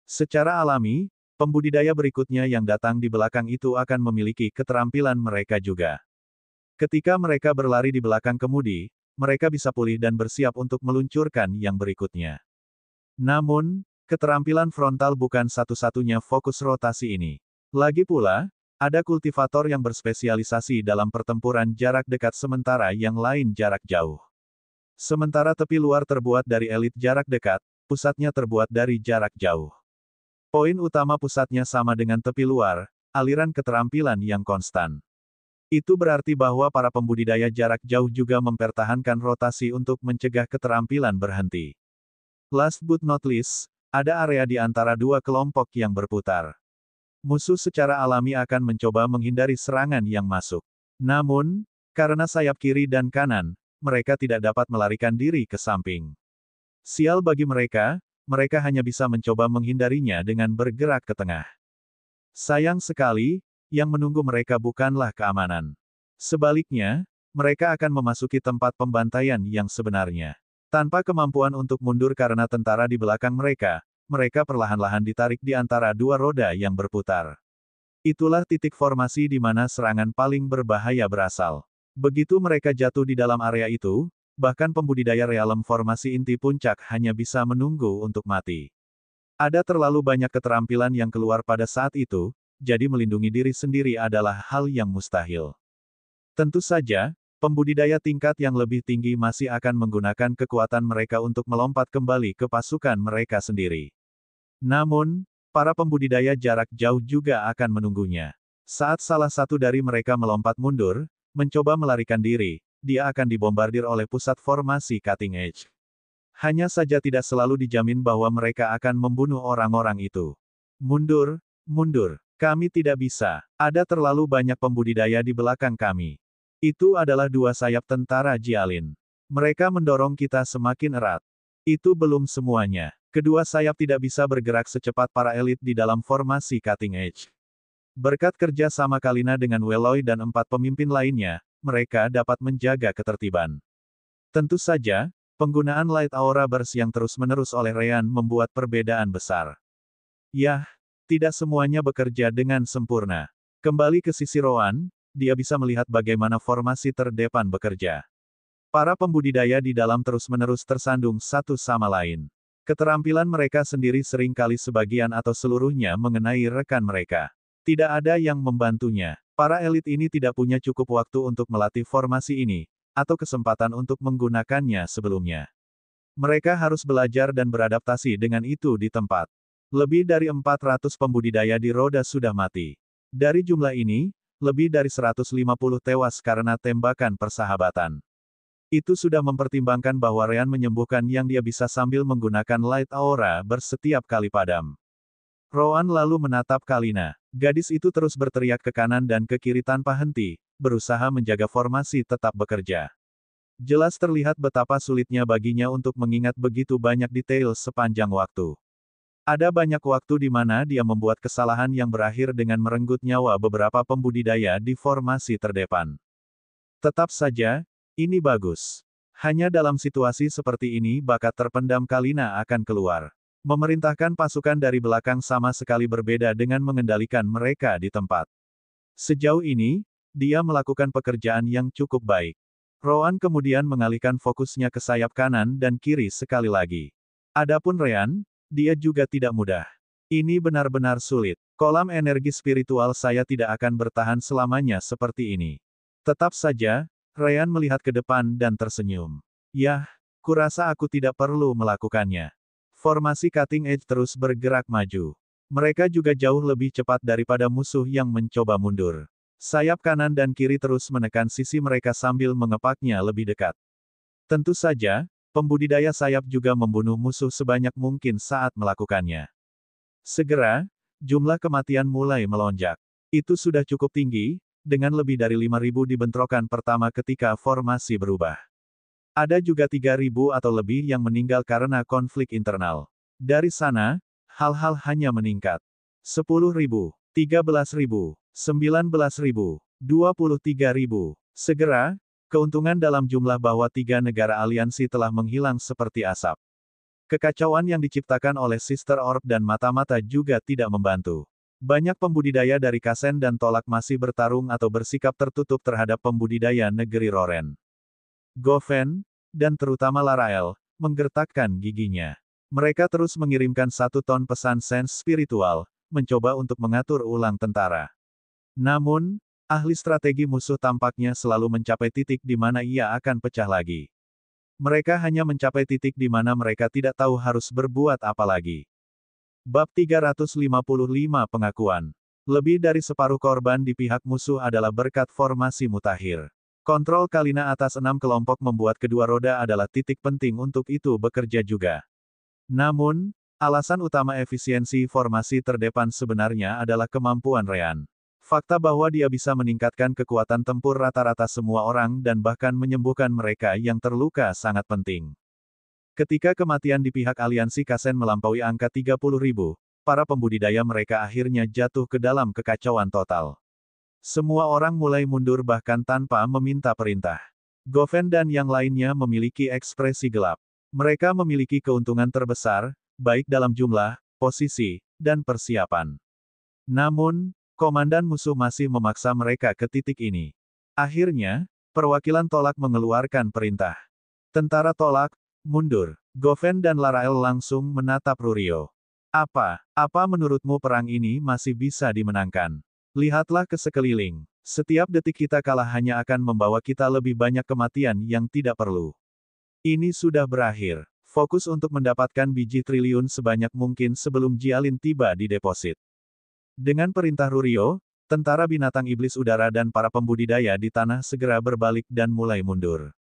Secara alami, pembudidaya berikutnya yang datang di belakang itu akan memiliki keterampilan mereka juga. Ketika mereka berlari di belakang kemudi, mereka bisa pulih dan bersiap untuk meluncurkan yang berikutnya. Namun, keterampilan frontal bukan satu-satunya fokus rotasi ini. Lagi pula, ada kultivator yang berspesialisasi dalam pertempuran jarak dekat sementara yang lain jarak jauh. Sementara tepi luar terbuat dari elit jarak dekat, pusatnya terbuat dari jarak jauh. Poin utama pusatnya sama dengan tepi luar, aliran keterampilan yang konstan. Itu berarti bahwa para pembudidaya jarak jauh juga mempertahankan rotasi untuk mencegah keterampilan berhenti. Last but not least, ada area di antara dua kelompok yang berputar. Musuh secara alami akan mencoba menghindari serangan yang masuk. Namun, karena sayap kiri dan kanan, mereka tidak dapat melarikan diri ke samping. Sial bagi mereka, mereka hanya bisa mencoba menghindarinya dengan bergerak ke tengah. Sayang sekali, yang menunggu mereka bukanlah keamanan. Sebaliknya, mereka akan memasuki tempat pembantaian yang sebenarnya. Tanpa kemampuan untuk mundur karena tentara di belakang mereka, mereka perlahan-lahan ditarik di antara dua roda yang berputar. Itulah titik formasi di mana serangan paling berbahaya berasal. Begitu mereka jatuh di dalam area itu, bahkan pembudidaya realem formasi inti puncak hanya bisa menunggu untuk mati. Ada terlalu banyak keterampilan yang keluar pada saat itu, jadi melindungi diri sendiri adalah hal yang mustahil. Tentu saja, pembudidaya tingkat yang lebih tinggi masih akan menggunakan kekuatan mereka untuk melompat kembali ke pasukan mereka sendiri. Namun, para pembudidaya jarak jauh juga akan menunggunya. Saat salah satu dari mereka melompat mundur, mencoba melarikan diri, dia akan dibombardir oleh pusat formasi cutting edge. Hanya saja tidak selalu dijamin bahwa mereka akan membunuh orang-orang itu. Mundur, mundur. Kami tidak bisa. Ada terlalu banyak pembudidaya di belakang kami. Itu adalah dua sayap tentara Jialin. Mereka mendorong kita semakin erat. Itu belum semuanya. Kedua sayap tidak bisa bergerak secepat para elit di dalam formasi cutting edge. Berkat kerja sama Kalina dengan Weloy dan 4 pemimpin lainnya, mereka dapat menjaga ketertiban. Tentu saja, penggunaan Light Aura Burst yang terus-menerus oleh Rean membuat perbedaan besar. Yah, tidak semuanya bekerja dengan sempurna. Kembali ke sisi Roan, dia bisa melihat bagaimana formasi terdepan bekerja. Para pembudidaya di dalam terus-menerus tersandung satu sama lain. Keterampilan mereka sendiri seringkali sebagian atau seluruhnya mengenai rekan mereka. Tidak ada yang membantunya. Para elit ini tidak punya cukup waktu untuk melatih formasi ini, atau kesempatan untuk menggunakannya sebelumnya. Mereka harus belajar dan beradaptasi dengan itu di tempat. Lebih dari 400 pembudidaya di roda sudah mati. Dari jumlah ini, lebih dari 150 tewas karena tembakan persahabatan. Itu sudah mempertimbangkan bahwa Rean menyembuhkan yang dia bisa sambil menggunakan Light Aura bersetiap kali padam. Roan lalu menatap Kalina. Gadis itu terus berteriak ke kanan dan ke kiri tanpa henti, berusaha menjaga formasi tetap bekerja. Jelas terlihat betapa sulitnya baginya untuk mengingat begitu banyak detail sepanjang waktu. Ada banyak waktu di mana dia membuat kesalahan yang berakhir dengan merenggut nyawa beberapa pembudidaya di formasi terdepan. Tetap saja, ini bagus. Hanya dalam situasi seperti ini bakat terpendam Kalina akan keluar. Memerintahkan pasukan dari belakang sama sekali berbeda dengan mengendalikan mereka di tempat. Sejauh ini, dia melakukan pekerjaan yang cukup baik. Roan kemudian mengalihkan fokusnya ke sayap kanan dan kiri sekali lagi. Adapun Rean, dia juga tidak mudah. Ini benar-benar sulit. Kolam energi spiritual saya tidak akan bertahan selamanya seperti ini. Tetap saja, Rean melihat ke depan dan tersenyum. Yah, kurasa aku tidak perlu melakukannya. Formasi cutting edge terus bergerak maju. Mereka juga jauh lebih cepat daripada musuh yang mencoba mundur. Sayap kanan dan kiri terus menekan sisi mereka sambil mengepaknya lebih dekat. Tentu saja, pembudidaya sayap juga membunuh musuh sebanyak mungkin saat melakukannya. Segera, jumlah kematian mulai melonjak. Itu sudah cukup tinggi, dengan lebih dari 5.000 di bentrokan pertama ketika formasi berubah. Ada juga 3.000 atau lebih yang meninggal karena konflik internal. Dari sana, hal-hal hanya meningkat. 10.000, 13.000, 19.000, 23.000. Segera, keuntungan dalam jumlah bahwa 3 negara aliansi telah menghilang seperti asap. Kekacauan yang diciptakan oleh Sister Orb dan mata-mata juga tidak membantu. Banyak pembudidaya dari Kasen dan Tolak masih bertarung atau bersikap tertutup terhadap pembudidaya negeri Roren. Gofen, dan terutama Larael, menggertakkan giginya. Mereka terus mengirimkan 1 ton pesan sens spiritual, mencoba untuk mengatur ulang tentara. Namun, ahli strategi musuh tampaknya selalu mencapai titik di mana ia akan pecah lagi. Mereka hanya mencapai titik di mana mereka tidak tahu harus berbuat apa lagi. Bab 355 Pengakuan. Lebih dari separuh korban di pihak musuh adalah berkat formasi mutakhir. Kontrol Kalina atas 6 kelompok membuat kedua roda adalah titik penting untuk itu bekerja juga. Namun, alasan utama efisiensi formasi terdepan sebenarnya adalah kemampuan Rean. Fakta bahwa dia bisa meningkatkan kekuatan tempur rata-rata semua orang dan bahkan menyembuhkan mereka yang terluka sangat penting. Ketika kematian di pihak aliansi Kasen melampaui angka 30.000, para pembudidaya mereka akhirnya jatuh ke dalam kekacauan total. Semua orang mulai mundur bahkan tanpa meminta perintah. Gofen dan yang lainnya memiliki ekspresi gelap. Mereka memiliki keuntungan terbesar, baik dalam jumlah, posisi, dan persiapan. Namun, komandan musuh masih memaksa mereka ke titik ini. Akhirnya, perwakilan Tolak mengeluarkan perintah. Tentara Tolak, mundur. Gofen dan Larael langsung menatap Rurio. Apa menurutmu perang ini masih bisa dimenangkan? Lihatlah ke sekeliling. Setiap detik kita kalah hanya akan membawa kita lebih banyak kematian yang tidak perlu. Ini sudah berakhir. Fokus untuk mendapatkan biji triliun sebanyak mungkin sebelum Jialin tiba di deposit. Dengan perintah Rurio, tentara binatang iblis udara dan para pembudidaya di tanah segera berbalik dan mulai mundur.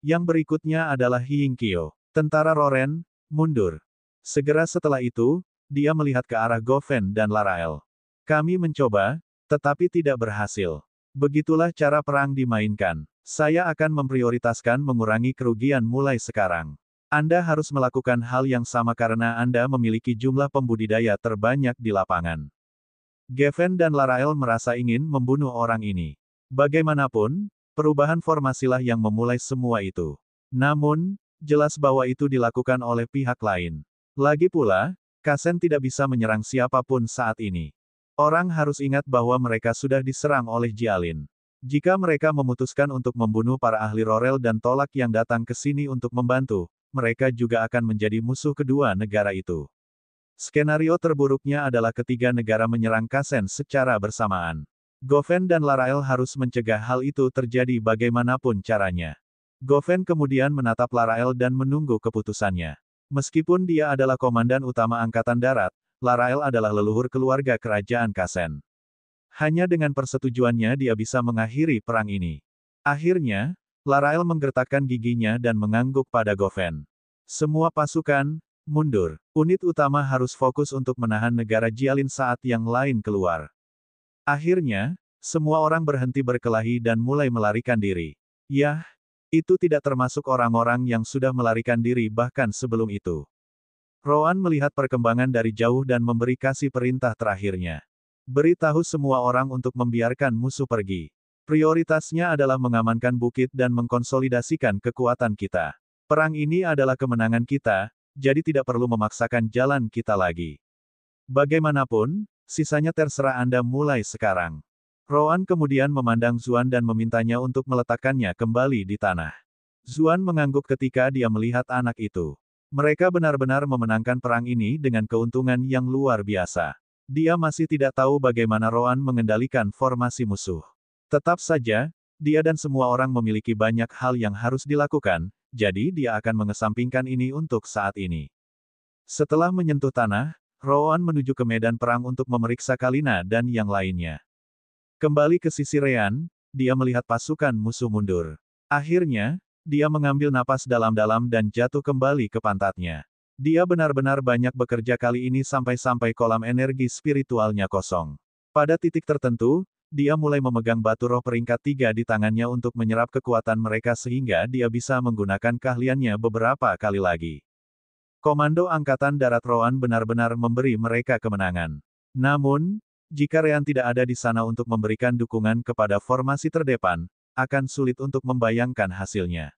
Yang berikutnya adalah Hiyingkyo. Tentara Roren, mundur. Segera setelah itu, dia melihat ke arah Gofen dan Larael. Kami mencoba, tetapi tidak berhasil. Begitulah cara perang dimainkan. Saya akan memprioritaskan mengurangi kerugian mulai sekarang. Anda harus melakukan hal yang sama karena Anda memiliki jumlah pembudidaya terbanyak di lapangan. Gofen dan Larael merasa ingin membunuh orang ini. Bagaimanapun, perubahan formasilah yang memulai semua itu. Namun, jelas bahwa itu dilakukan oleh pihak lain. Lagi pula, Kasen tidak bisa menyerang siapapun saat ini. Orang harus ingat bahwa mereka sudah diserang oleh Jialin. Jika mereka memutuskan untuk membunuh para ahli Rorel dan Tolak yang datang ke sini untuk membantu, mereka juga akan menjadi musuh kedua negara itu. Skenario terburuknya adalah ketiga negara menyerang Kasen secara bersamaan. Gofen dan Larael harus mencegah hal itu terjadi bagaimanapun caranya. Gofen kemudian menatap Larael dan menunggu keputusannya. Meskipun dia adalah komandan utama Angkatan Darat, Larael adalah leluhur keluarga kerajaan Kasen. Hanya dengan persetujuannya dia bisa mengakhiri perang ini. Akhirnya, Larael menggertakkan giginya dan mengangguk pada Gofen. Semua pasukan, mundur. Unit utama harus fokus untuk menahan negara Jialin saat yang lain keluar. Akhirnya, semua orang berhenti berkelahi dan mulai melarikan diri. Yah, itu tidak termasuk orang-orang yang sudah melarikan diri bahkan sebelum itu. Roan melihat perkembangan dari jauh dan memberi kasih perintah terakhirnya. Beritahu semua orang untuk membiarkan musuh pergi. Prioritasnya adalah mengamankan bukit dan mengkonsolidasikan kekuatan kita. Perang ini adalah kemenangan kita, jadi tidak perlu memaksakan jalan kita lagi. Bagaimanapun, sisanya terserah Anda mulai sekarang. Roan kemudian memandang Zuan dan memintanya untuk meletakkannya kembali di tanah. Zuan mengangguk ketika dia melihat anak itu. Mereka benar-benar memenangkan perang ini dengan keuntungan yang luar biasa. Dia masih tidak tahu bagaimana Roan mengendalikan formasi musuh. Tetap saja, dia dan semua orang memiliki banyak hal yang harus dilakukan, jadi dia akan mengesampingkan ini untuk saat ini. Setelah menyentuh tanah, Roan menuju ke medan perang untuk memeriksa Kalina dan yang lainnya. Kembali ke sisi Rean, dia melihat pasukan musuh mundur. Akhirnya, dia mengambil napas dalam-dalam dan jatuh kembali ke pantatnya. Dia benar-benar banyak bekerja kali ini sampai-sampai kolam energi spiritualnya kosong. Pada titik tertentu, dia mulai memegang batu roh peringkat 3 di tangannya untuk menyerap kekuatan mereka sehingga dia bisa menggunakan keahliannya beberapa kali lagi. Komando Angkatan Darat Roan benar-benar memberi mereka kemenangan. Namun, jika Rean tidak ada di sana untuk memberikan dukungan kepada formasi terdepan, akan sulit untuk membayangkan hasilnya.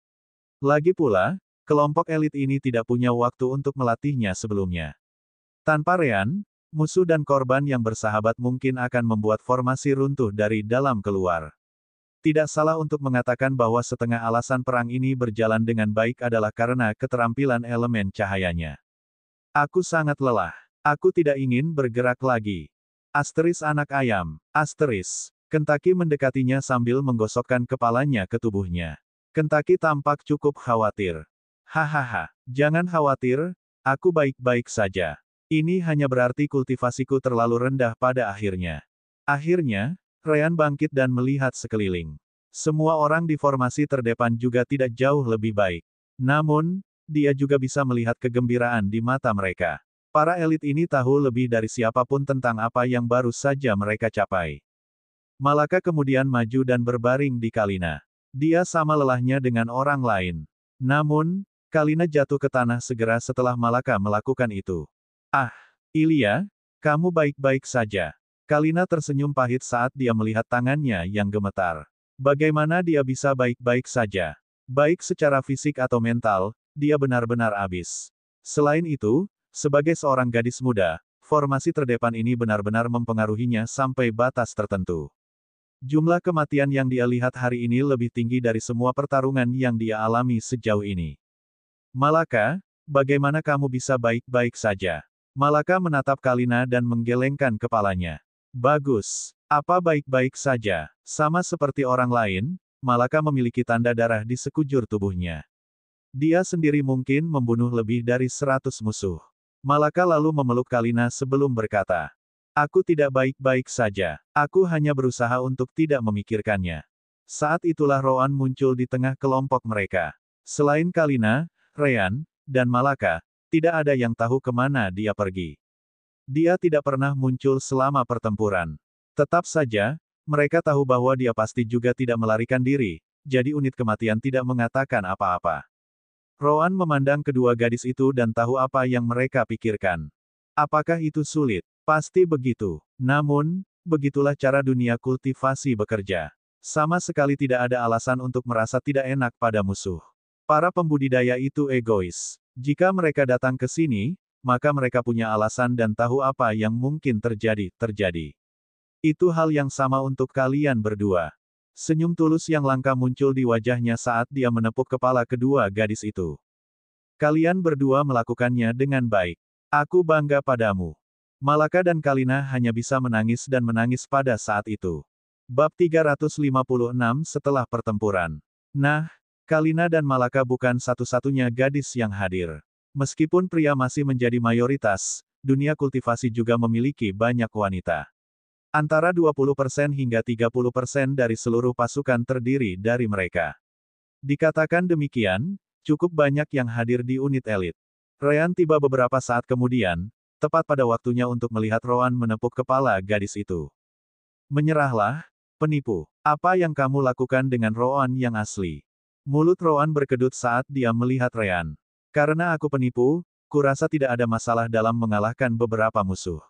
Lagi pula, kelompok elit ini tidak punya waktu untuk melatihnya sebelumnya. Tanpa Rean, musuh dan korban yang bersahabat mungkin akan membuat formasi runtuh dari dalam keluar. Tidak salah untuk mengatakan bahwa setengah alasan perang ini berjalan dengan baik adalah karena keterampilan elemen cahayanya. Aku sangat lelah. Aku tidak ingin bergerak lagi. Asteris anak ayam. Asteris. Kentaki mendekatinya sambil menggosokkan kepalanya ke tubuhnya. Kentaki tampak cukup khawatir. Hahaha, jangan khawatir, aku baik-baik saja. Ini hanya berarti kultivasiku terlalu rendah pada akhirnya. Akhirnya, Rean bangkit dan melihat sekeliling. Semua orang di formasi terdepan juga tidak jauh lebih baik. Namun, dia juga bisa melihat kegembiraan di mata mereka. Para elit ini tahu lebih dari siapapun tentang apa yang baru saja mereka capai. Malaka kemudian maju dan berbaring di Kalina. Dia sama lelahnya dengan orang lain. Namun, Kalina jatuh ke tanah segera setelah Malaka melakukan itu. Ah, Ilya, kamu baik-baik saja. Kalina tersenyum pahit saat dia melihat tangannya yang gemetar. Bagaimana dia bisa baik-baik saja? Baik secara fisik atau mental, dia benar-benar habis. Selain itu, sebagai seorang gadis muda, formasi terdepan ini benar-benar mempengaruhinya sampai batas tertentu. Jumlah kematian yang dia lihat hari ini lebih tinggi dari semua pertarungan yang dia alami sejauh ini. Malaka, bagaimana kamu bisa baik-baik saja? Malaka menatap Kalina dan menggelengkan kepalanya. Bagus. Apa baik-baik saja? Sama seperti orang lain, Malaka memiliki tanda darah di sekujur tubuhnya. Dia sendiri mungkin membunuh lebih dari 100 musuh. Malaka lalu memeluk Kalina sebelum berkata, aku tidak baik-baik saja. Aku hanya berusaha untuk tidak memikirkannya. Saat itulah Roan muncul di tengah kelompok mereka. Selain Kalina, Rean, dan Malaka, tidak ada yang tahu kemana dia pergi. Dia tidak pernah muncul selama pertempuran. Tetap saja, mereka tahu bahwa dia pasti juga tidak melarikan diri, jadi unit kematian tidak mengatakan apa-apa. Roan memandang kedua gadis itu dan tahu apa yang mereka pikirkan. Apakah itu sulit? Pasti begitu. Namun, begitulah cara dunia kultivasi bekerja. Sama sekali tidak ada alasan untuk merasa tidak enak pada musuh. Para pembudidaya itu egois. Jika mereka datang ke sini, maka mereka punya alasan dan tahu apa yang mungkin terjadi. Itu hal yang sama untuk kalian berdua. Senyum tulus yang langka muncul di wajahnya saat dia menepuk kepala kedua gadis itu. Kalian berdua melakukannya dengan baik. Aku bangga padamu. Malaka dan Kalina hanya bisa menangis dan menangis pada saat itu. Bab 356 setelah pertempuran. Nah, Kalina dan Malaka bukan satu-satunya gadis yang hadir. Meskipun pria masih menjadi mayoritas, dunia kultivasi juga memiliki banyak wanita. Antara 20% hingga 30% dari seluruh pasukan terdiri dari mereka. Dikatakan demikian, cukup banyak yang hadir di unit elit. Rean tiba beberapa saat kemudian, tepat pada waktunya untuk melihat Roan menepuk kepala gadis itu. Menyerahlah, penipu. Apa yang kamu lakukan dengan Roan yang asli? Mulut Roan berkedut saat dia melihat Rean. Karena aku penipu, kurasa tidak ada masalah dalam mengalahkan beberapa musuh.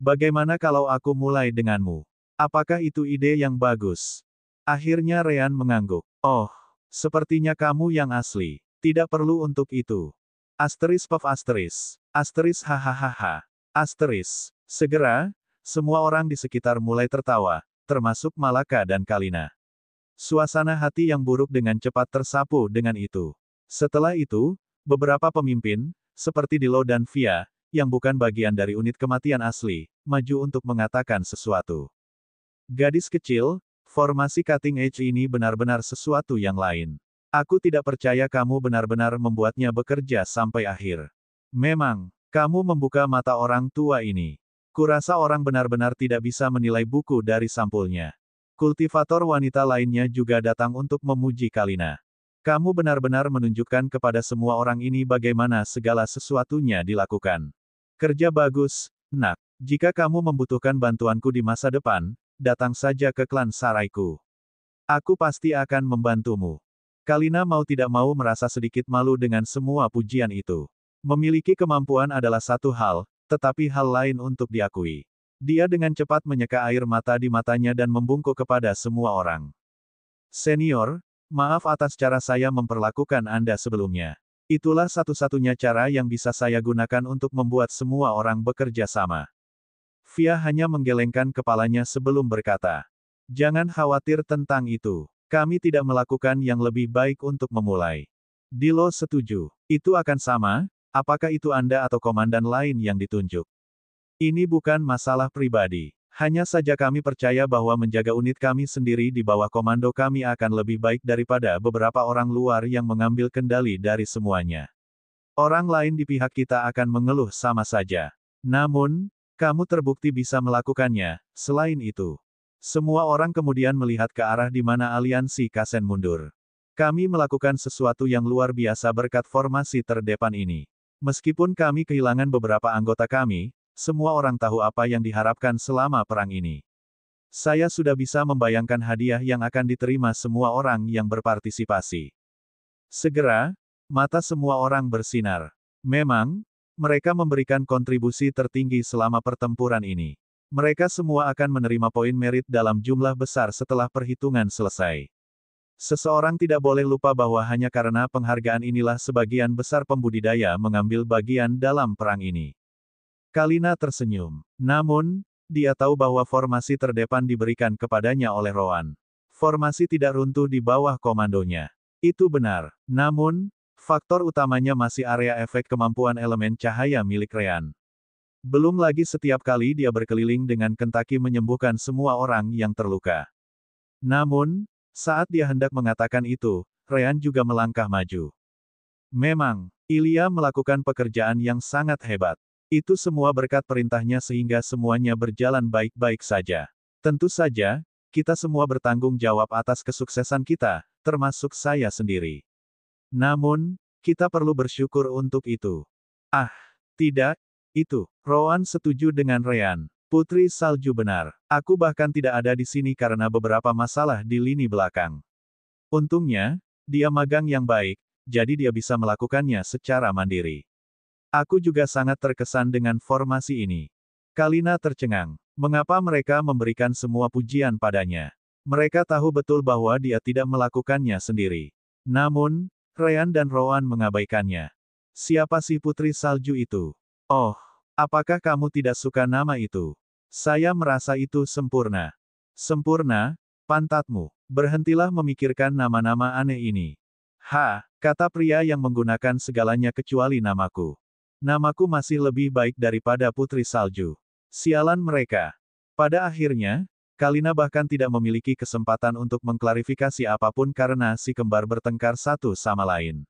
Bagaimana kalau aku mulai denganmu? Apakah itu ide yang bagus? Akhirnya Ryan mengangguk. Oh, sepertinya kamu yang asli. Tidak perlu untuk itu. Asteris paf asteris. Asteris hahaha. Asteris. Segera, semua orang di sekitar mulai tertawa, termasuk Malaka dan Kalina. Suasana hati yang buruk dengan cepat tersapu dengan itu. Setelah itu, beberapa pemimpin, seperti Dilo dan Via, yang bukan bagian dari unit kematian asli, maju untuk mengatakan sesuatu. Gadis kecil, formasi cutting edge ini benar-benar sesuatu yang lain. Aku tidak percaya kamu benar-benar membuatnya bekerja sampai akhir. Memang, kamu membuka mata orang tua ini. Kurasa orang benar-benar tidak bisa menilai buku dari sampulnya. Kultivator wanita lainnya juga datang untuk memuji Kalina. Kamu benar-benar menunjukkan kepada semua orang ini bagaimana segala sesuatunya dilakukan. Kerja bagus, nak. Jika kamu membutuhkan bantuanku di masa depan, datang saja ke klan Saraiku. Aku pasti akan membantumu. Kalina mau tidak mau merasa sedikit malu dengan semua pujian itu. Memiliki kemampuan adalah satu hal, tetapi hal lain untuk diakui. Dia dengan cepat menyeka air mata di matanya dan membungkuk kepada semua orang. Senior, maaf atas cara saya memperlakukan Anda sebelumnya. Itulah satu-satunya cara yang bisa saya gunakan untuk membuat semua orang bekerja sama. Via hanya menggelengkan kepalanya sebelum berkata. Jangan khawatir tentang itu. Kami tidak melakukan yang lebih baik untuk memulai. Dilo setuju. Itu akan sama, apakah itu Anda atau komandan lain yang ditunjuk. Ini bukan masalah pribadi. Hanya saja kami percaya bahwa menjaga unit kami sendiri di bawah komando kami akan lebih baik daripada beberapa orang luar yang mengambil kendali dari semuanya. Orang lain di pihak kita akan mengeluh sama saja. Namun, kamu terbukti bisa melakukannya. Selain itu, semua orang kemudian melihat ke arah di mana aliansi Kasen mundur. Kami melakukan sesuatu yang luar biasa berkat formasi terdepan ini. Meskipun kami kehilangan beberapa anggota kami, semua orang tahu apa yang diharapkan selama perang ini. Saya sudah bisa membayangkan hadiah yang akan diterima semua orang yang berpartisipasi. Segera, mata semua orang bersinar. Memang, mereka memberikan kontribusi tertinggi selama pertempuran ini. Mereka semua akan menerima poin merit dalam jumlah besar setelah perhitungan selesai. Seseorang tidak boleh lupa bahwa hanya karena penghargaan inilah sebagian besar pembudidaya mengambil bagian dalam perang ini. Kalina tersenyum. Namun, dia tahu bahwa formasi terdepan diberikan kepadanya oleh Roan. Formasi tidak runtuh di bawah komandonya. Itu benar. Namun, faktor utamanya masih area efek kemampuan elemen cahaya milik Ryan. Belum lagi setiap kali dia berkeliling dengan Kentaki menyembuhkan semua orang yang terluka. Namun, saat dia hendak mengatakan itu, Ryan juga melangkah maju. Memang, Ilya melakukan pekerjaan yang sangat hebat. Itu semua berkat perintahnya sehingga semuanya berjalan baik-baik saja. Tentu saja, kita semua bertanggung jawab atas kesuksesan kita, termasuk saya sendiri. Namun, kita perlu bersyukur untuk itu. Ah, tidak, itu. Rowan setuju dengan Ryan. Putri Salju benar. Aku bahkan tidak ada di sini karena beberapa masalah di lini belakang. Untungnya, dia magang yang baik, jadi dia bisa melakukannya secara mandiri. Aku juga sangat terkesan dengan formasi ini. Kalina tercengang. Mengapa mereka memberikan semua pujian padanya? Mereka tahu betul bahwa dia tidak melakukannya sendiri. Namun, Ryan dan Rowan mengabaikannya. Siapa si Putri Salju itu? Oh, apakah kamu tidak suka nama itu? Saya merasa itu sempurna. Sempurna, pantatmu. Berhentilah memikirkan nama-nama aneh ini. Kata pria yang menggunakan segalanya kecuali namaku. Namaku masih lebih baik daripada Putri Salju. Sialan mereka. Pada akhirnya, Kalina bahkan tidak memiliki kesempatan untuk mengklarifikasi apapun karena si kembar bertengkar satu sama lain.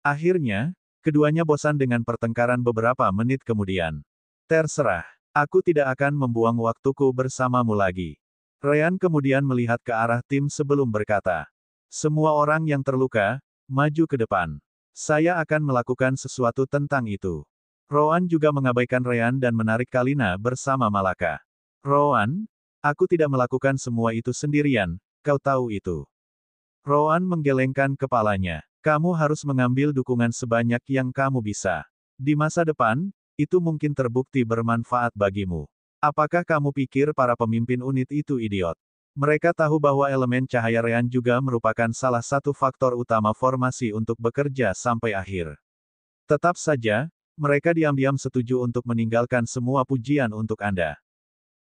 Akhirnya, keduanya bosan dengan pertengkaran beberapa menit kemudian. Terserah, aku tidak akan membuang waktuku bersamamu lagi. Ryan kemudian melihat ke arah tim sebelum berkata. Semua orang yang terluka, maju ke depan. Saya akan melakukan sesuatu tentang itu. Rowan juga mengabaikan Ryan dan menarik Kalina bersama Malaka. Rowan, aku tidak melakukan semua itu sendirian, kau tahu itu. Rowan menggelengkan kepalanya. Kamu harus mengambil dukungan sebanyak yang kamu bisa. Di masa depan, itu mungkin terbukti bermanfaat bagimu. Apakah kamu pikir para pemimpin unit itu idiot? Mereka tahu bahwa elemen cahaya rean juga merupakan salah satu faktor utama formasi untuk bekerja sampai akhir. Tetap saja, mereka diam-diam setuju untuk meninggalkan semua pujian untuk Anda.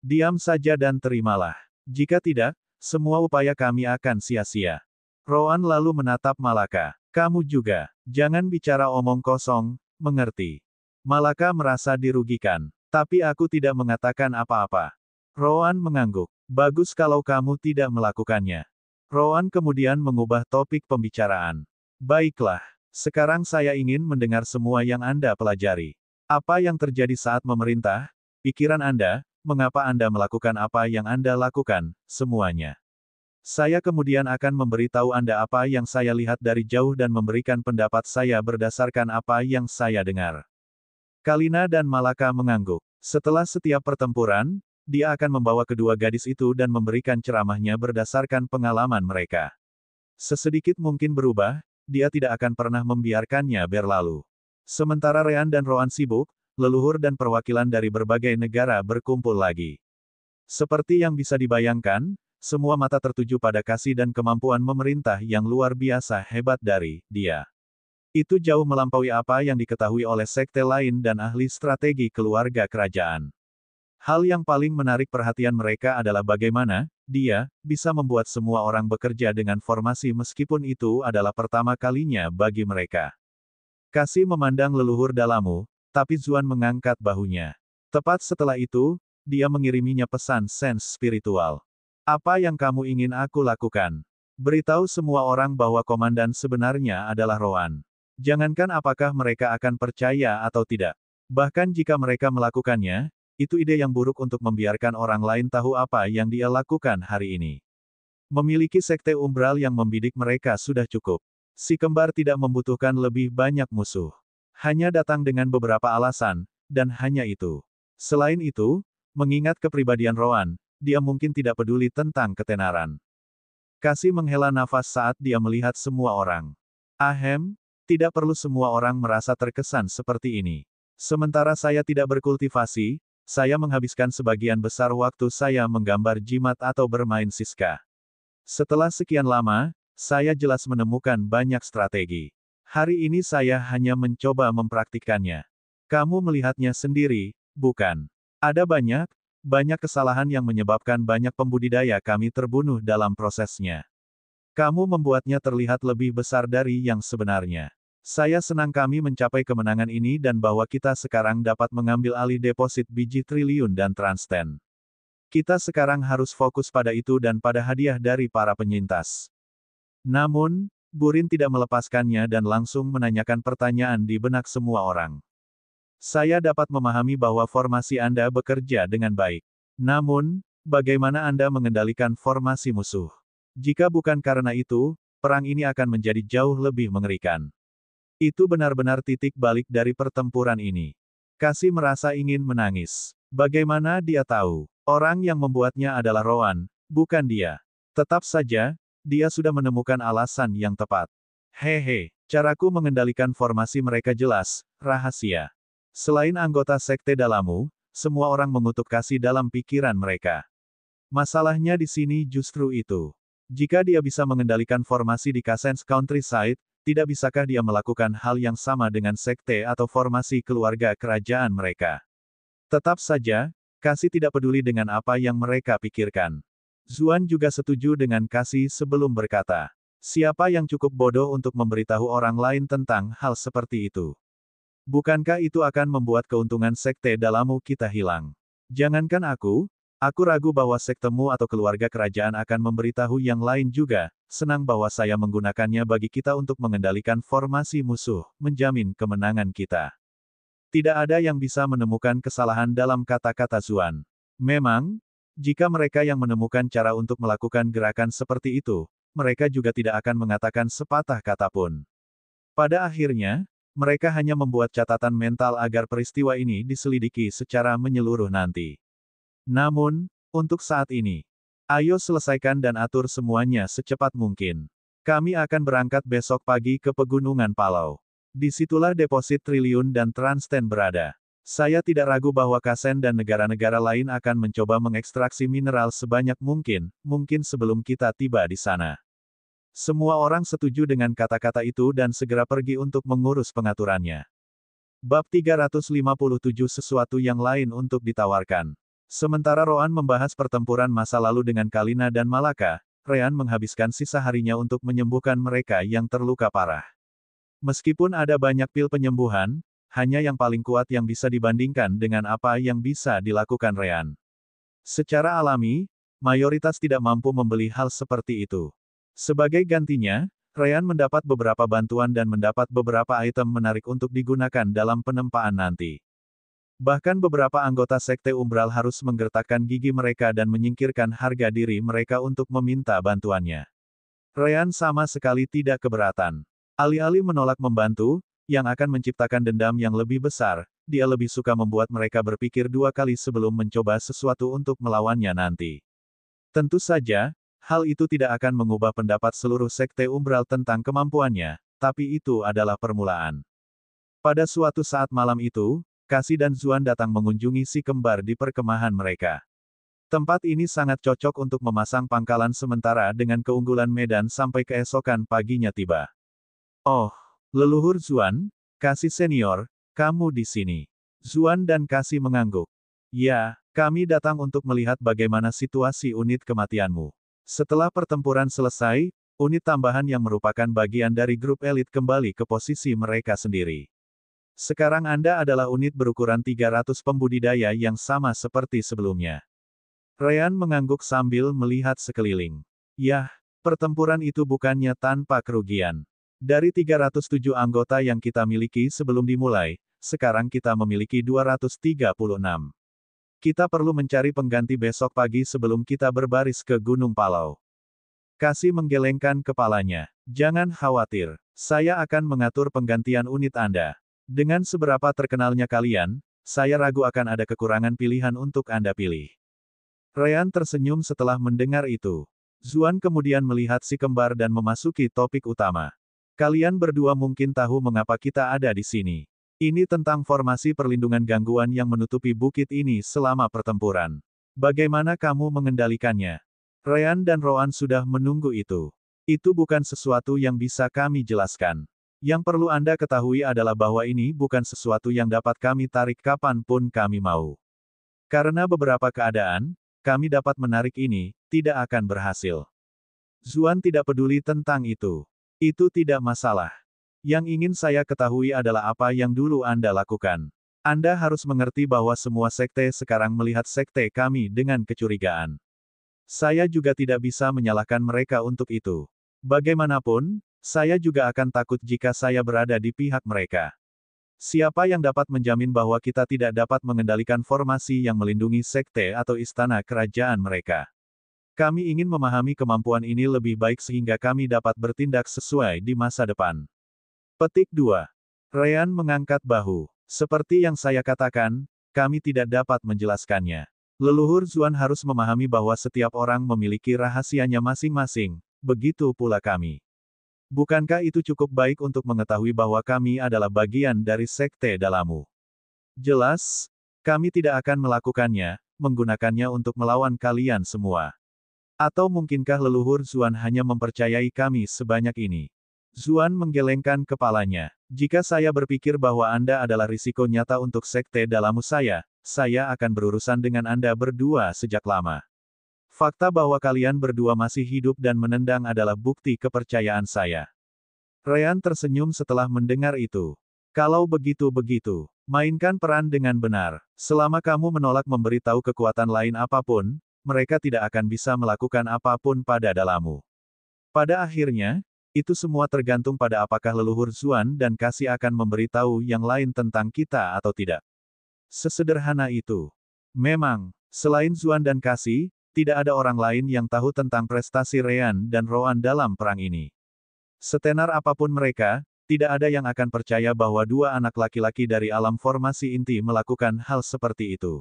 Diam saja dan terimalah. Jika tidak, semua upaya kami akan sia-sia. Roan lalu menatap Malaka. Kamu juga. Jangan bicara omong kosong, mengerti? Malaka merasa dirugikan. Tapi aku tidak mengatakan apa-apa. Roan mengangguk. Bagus kalau kamu tidak melakukannya. Roan kemudian mengubah topik pembicaraan. Baiklah, sekarang saya ingin mendengar semua yang Anda pelajari. Apa yang terjadi saat memerintah? Pikiran Anda, mengapa Anda melakukan apa yang Anda lakukan, semuanya. Saya kemudian akan memberitahu Anda apa yang saya lihat dari jauh dan memberikan pendapat saya berdasarkan apa yang saya dengar. Kalina dan Malaka mengangguk. Setelah setiap pertempuran, dia akan membawa kedua gadis itu dan memberikan ceramahnya berdasarkan pengalaman mereka. Sesedikit mungkin berubah, dia tidak akan pernah membiarkannya berlalu. Sementara Rean dan Roan sibuk, leluhur dan perwakilan dari berbagai negara berkumpul lagi. Seperti yang bisa dibayangkan, semua mata tertuju pada kasih dan kemampuan memerintah yang luar biasa hebat dari dia. Itu jauh melampaui apa yang diketahui oleh sekte lain dan ahli strategi keluarga kerajaan. Hal yang paling menarik perhatian mereka adalah bagaimana dia bisa membuat semua orang bekerja dengan formasi meskipun itu adalah pertama kalinya bagi mereka. Kasih memandang leluhur Dalamu, tapi Zuan mengangkat bahunya. Tepat setelah itu, dia mengiriminya pesan sense spiritual. Apa yang kamu ingin aku lakukan? Beritahu semua orang bahwa komandan sebenarnya adalah Roan. Jangankan apakah mereka akan percaya atau tidak. Bahkan jika mereka melakukannya, itu ide yang buruk untuk membiarkan orang lain tahu apa yang dia lakukan hari ini. Memiliki sekte umbral yang membidik mereka sudah cukup. Si kembar tidak membutuhkan lebih banyak musuh. Hanya datang dengan beberapa alasan, dan hanya itu. Selain itu, mengingat kepribadian Roan, dia mungkin tidak peduli tentang ketenaran. Kasih menghela nafas saat dia melihat semua orang. Ahem, tidak perlu semua orang merasa terkesan seperti ini. Sementara saya tidak berkultivasi, saya menghabiskan sebagian besar waktu saya menggambar jimat atau bermain siska. Setelah sekian lama, saya jelas menemukan banyak strategi. Hari ini saya hanya mencoba mempraktikkannya. Kamu melihatnya sendiri, bukan? Ada banyak kesalahan yang menyebabkan banyak pembudidaya kami terbunuh dalam prosesnya. Kamu membuatnya terlihat lebih besar dari yang sebenarnya. Saya senang kami mencapai kemenangan ini dan bahwa kita sekarang dapat mengambil alih deposit biji triliun dan Transten. Kita sekarang harus fokus pada itu dan pada hadiah dari para penyintas. Namun, Burin tidak melepaskannya dan langsung menanyakan pertanyaan di benak semua orang. Saya dapat memahami bahwa formasi Anda bekerja dengan baik. Namun, bagaimana Anda mengendalikan formasi musuh? Jika bukan karena itu, perang ini akan menjadi jauh lebih mengerikan. Itu benar-benar titik balik dari pertempuran ini. Kasih merasa ingin menangis. Bagaimana dia tahu? Orang yang membuatnya adalah Roan, bukan dia. Tetap saja, dia sudah menemukan alasan yang tepat. Hehe, caraku mengendalikan formasi mereka jelas, rahasia. Selain anggota sekte Dalamu, semua orang mengutuk kasih dalam pikiran mereka. Masalahnya di sini justru itu. Jika dia bisa mengendalikan formasi di Kassens Countryside, tidak bisakah dia melakukan hal yang sama dengan sekte atau formasi keluarga kerajaan mereka? Tetap saja, kasih tidak peduli dengan apa yang mereka pikirkan. Zuan juga setuju dengan kasih sebelum berkata, siapa yang cukup bodoh untuk memberitahu orang lain tentang hal seperti itu? Bukankah itu akan membuat keuntungan sekte Dalamu kita hilang? Jangankan aku ragu bahwa sektemu atau keluarga kerajaan akan memberitahu yang lain juga, senang bahwa saya menggunakannya bagi kita untuk mengendalikan formasi musuh, menjamin kemenangan kita. Tidak ada yang bisa menemukan kesalahan dalam kata-kata Zuan. Memang, jika mereka yang menemukan cara untuk melakukan gerakan seperti itu, mereka juga tidak akan mengatakan sepatah kata pun. Pada akhirnya, mereka hanya membuat catatan mental agar peristiwa ini diselidiki secara menyeluruh nanti. Namun, untuk saat ini, ayo selesaikan dan atur semuanya secepat mungkin. Kami akan berangkat besok pagi ke Pegunungan Palau. Disitulah deposit triliun dan Transten berada. Saya tidak ragu bahwa Kasen dan negara-negara lain akan mencoba mengekstraksi mineral sebanyak mungkin sebelum kita tiba di sana. Semua orang setuju dengan kata-kata itu dan segera pergi untuk mengurus pengaturannya. Bab 357 sesuatu yang lain untuk ditawarkan. Sementara Roan membahas pertempuran masa lalu dengan Kalina dan Malaka, Ryan menghabiskan sisa harinya untuk menyembuhkan mereka yang terluka parah. Meskipun ada banyak pil penyembuhan, hanya yang paling kuat yang bisa dibandingkan dengan apa yang bisa dilakukan Ryan. Secara alami, mayoritas tidak mampu membeli hal seperti itu. Sebagai gantinya, Ryan mendapat beberapa bantuan dan mendapat beberapa item menarik untuk digunakan dalam penempaan nanti. Bahkan beberapa anggota Sekte Umbral harus menggertakkan gigi mereka dan menyingkirkan harga diri mereka untuk meminta bantuannya. Ryan sama sekali tidak keberatan. Alih-alih menolak membantu, yang akan menciptakan dendam yang lebih besar, dia lebih suka membuat mereka berpikir dua kali sebelum mencoba sesuatu untuk melawannya nanti. Tentu saja, hal itu tidak akan mengubah pendapat seluruh Sekte Umbral tentang kemampuannya, tapi itu adalah permulaan. Pada suatu saat malam itu, Cassie dan Zuan datang mengunjungi si kembar di perkemahan mereka. Tempat ini sangat cocok untuk memasang pangkalan sementara dengan keunggulan medan sampai keesokan paginya tiba. Oh, leluhur Zuan, Cassie senior, kamu di sini. Zuan dan Cassie mengangguk. Ya, kami datang untuk melihat bagaimana situasi unit kematianmu. Setelah pertempuran selesai, unit tambahan yang merupakan bagian dari grup elit kembali ke posisi mereka sendiri. Sekarang Anda adalah unit berukuran 300 pembudidaya yang sama seperti sebelumnya. Ryan mengangguk sambil melihat sekeliling. Yah, pertempuran itu bukannya tanpa kerugian. Dari 307 anggota yang kita miliki sebelum dimulai, sekarang kita memiliki 236. Kita perlu mencari pengganti besok pagi sebelum kita berbaris ke Gunung Palau. Cassie menggelengkan kepalanya. Jangan khawatir, saya akan mengatur penggantian unit Anda. Dengan seberapa terkenalnya kalian, saya ragu akan ada kekurangan pilihan untuk Anda pilih. Ryan tersenyum setelah mendengar itu. Zuan kemudian melihat si kembar dan memasuki topik utama. Kalian berdua mungkin tahu mengapa kita ada di sini. Ini tentang formasi perlindungan gangguan yang menutupi bukit ini selama pertempuran. Bagaimana kamu mengendalikannya? Ryan dan Roan sudah menunggu itu. Itu bukan sesuatu yang bisa kami jelaskan. Yang perlu Anda ketahui adalah bahwa ini bukan sesuatu yang dapat kami tarik kapanpun kami mau. Karena beberapa keadaan, kami dapat menarik ini, tidak akan berhasil. Zuan tidak peduli tentang itu. Itu tidak masalah. Yang ingin saya ketahui adalah apa yang dulu Anda lakukan. Anda harus mengerti bahwa semua sekte sekarang melihat sekte kami dengan kecurigaan. Saya juga tidak bisa menyalahkan mereka untuk itu. Bagaimanapun, saya juga akan takut jika saya berada di pihak mereka. Siapa yang dapat menjamin bahwa kita tidak dapat mengendalikan formasi yang melindungi sekte atau istana kerajaan mereka? Kami ingin memahami kemampuan ini lebih baik sehingga kami dapat bertindak sesuai di masa depan. Petik 2. Ryan mengangkat bahu. Seperti yang saya katakan, kami tidak dapat menjelaskannya. Leluhur Zuan harus memahami bahwa setiap orang memiliki rahasianya masing-masing, begitu pula kami. Bukankah itu cukup baik untuk mengetahui bahwa kami adalah bagian dari sekte Dalamu? Jelas, kami tidak akan melakukannya, menggunakannya untuk melawan kalian semua. Atau mungkinkah leluhur Zuan hanya mempercayai kami sebanyak ini? Zuan menggelengkan kepalanya. Jika saya berpikir bahwa Anda adalah risiko nyata untuk sekte Dalamu saya akan berurusan dengan Anda berdua sejak lama. Fakta bahwa kalian berdua masih hidup dan menendang adalah bukti kepercayaan saya. Ryan tersenyum setelah mendengar itu. Kalau begitu, mainkan peran dengan benar. Selama kamu menolak memberitahu kekuatan lain apapun, mereka tidak akan bisa melakukan apapun pada Dalamu. Pada akhirnya, itu semua tergantung pada apakah leluhur Zuan dan Cassie akan memberitahu yang lain tentang kita atau tidak. Sesederhana itu. Memang, selain Zuan dan Cassie, tidak ada orang lain yang tahu tentang prestasi Ryan dan Roan dalam perang ini. Setenar apapun mereka, tidak ada yang akan percaya bahwa dua anak laki-laki dari alam formasi inti melakukan hal seperti itu.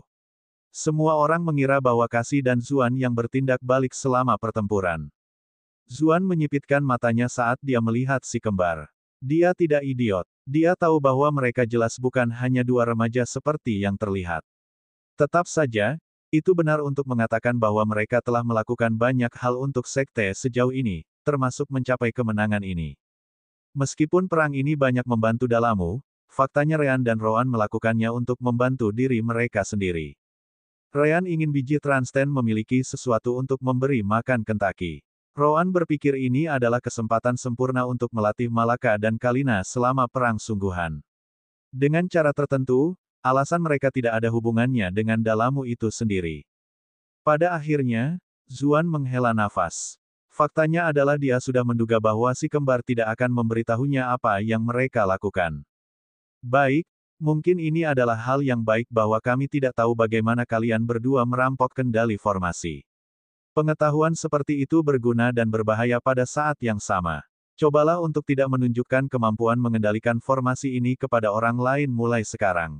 Semua orang mengira bahwa Cassie dan Zuan yang bertindak balik selama pertempuran. Zuan menyipitkan matanya saat dia melihat si kembar. Dia tidak idiot. Dia tahu bahwa mereka jelas bukan hanya dua remaja seperti yang terlihat. Tetap saja, itu benar untuk mengatakan bahwa mereka telah melakukan banyak hal untuk sekte sejauh ini, termasuk mencapai kemenangan ini. Meskipun perang ini banyak membantu Dalamu, faktanya Ryan dan Roan melakukannya untuk membantu diri mereka sendiri. Ryan ingin biji Transten memiliki sesuatu untuk memberi makan Kentucky. Roan berpikir ini adalah kesempatan sempurna untuk melatih Malaka dan Kalina selama perang sungguhan. Dengan cara tertentu, alasan mereka tidak ada hubungannya dengan Dalamu itu sendiri. Pada akhirnya, Zuan menghela nafas. Faktanya adalah dia sudah menduga bahwa si kembar tidak akan memberitahunya apa yang mereka lakukan. Baik, mungkin ini adalah hal yang baik bahwa kami tidak tahu bagaimana kalian berdua merampok kendali formasi. Pengetahuan seperti itu berguna dan berbahaya pada saat yang sama. Cobalah untuk tidak menunjukkan kemampuan mengendalikan formasi ini kepada orang lain mulai sekarang.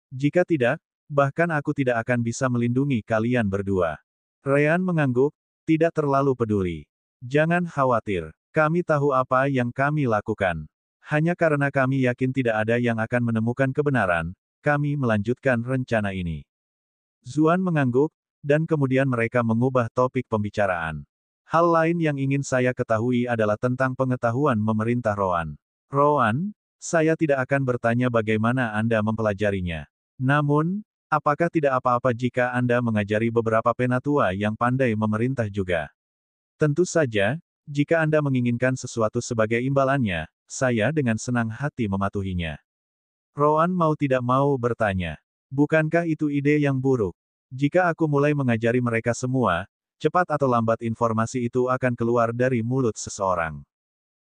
Jika tidak, bahkan aku tidak akan bisa melindungi kalian berdua. Ryan mengangguk, tidak terlalu peduli. Jangan khawatir, kami tahu apa yang kami lakukan. Hanya karena kami yakin tidak ada yang akan menemukan kebenaran, kami melanjutkan rencana ini. Zuan mengangguk, dan kemudian mereka mengubah topik pembicaraan. Hal lain yang ingin saya ketahui adalah tentang pengetahuan memerintah Roan. Roan, saya tidak akan bertanya bagaimana Anda mempelajarinya. Namun, apakah tidak apa-apa jika Anda mengajari beberapa penatua yang pandai memerintah juga? Tentu saja, jika Anda menginginkan sesuatu sebagai imbalannya, saya dengan senang hati mematuhinya. Roan mau tidak mau bertanya. Bukankah itu ide yang buruk? Jika aku mulai mengajari mereka semua, cepat atau lambat informasi itu akan keluar dari mulut seseorang.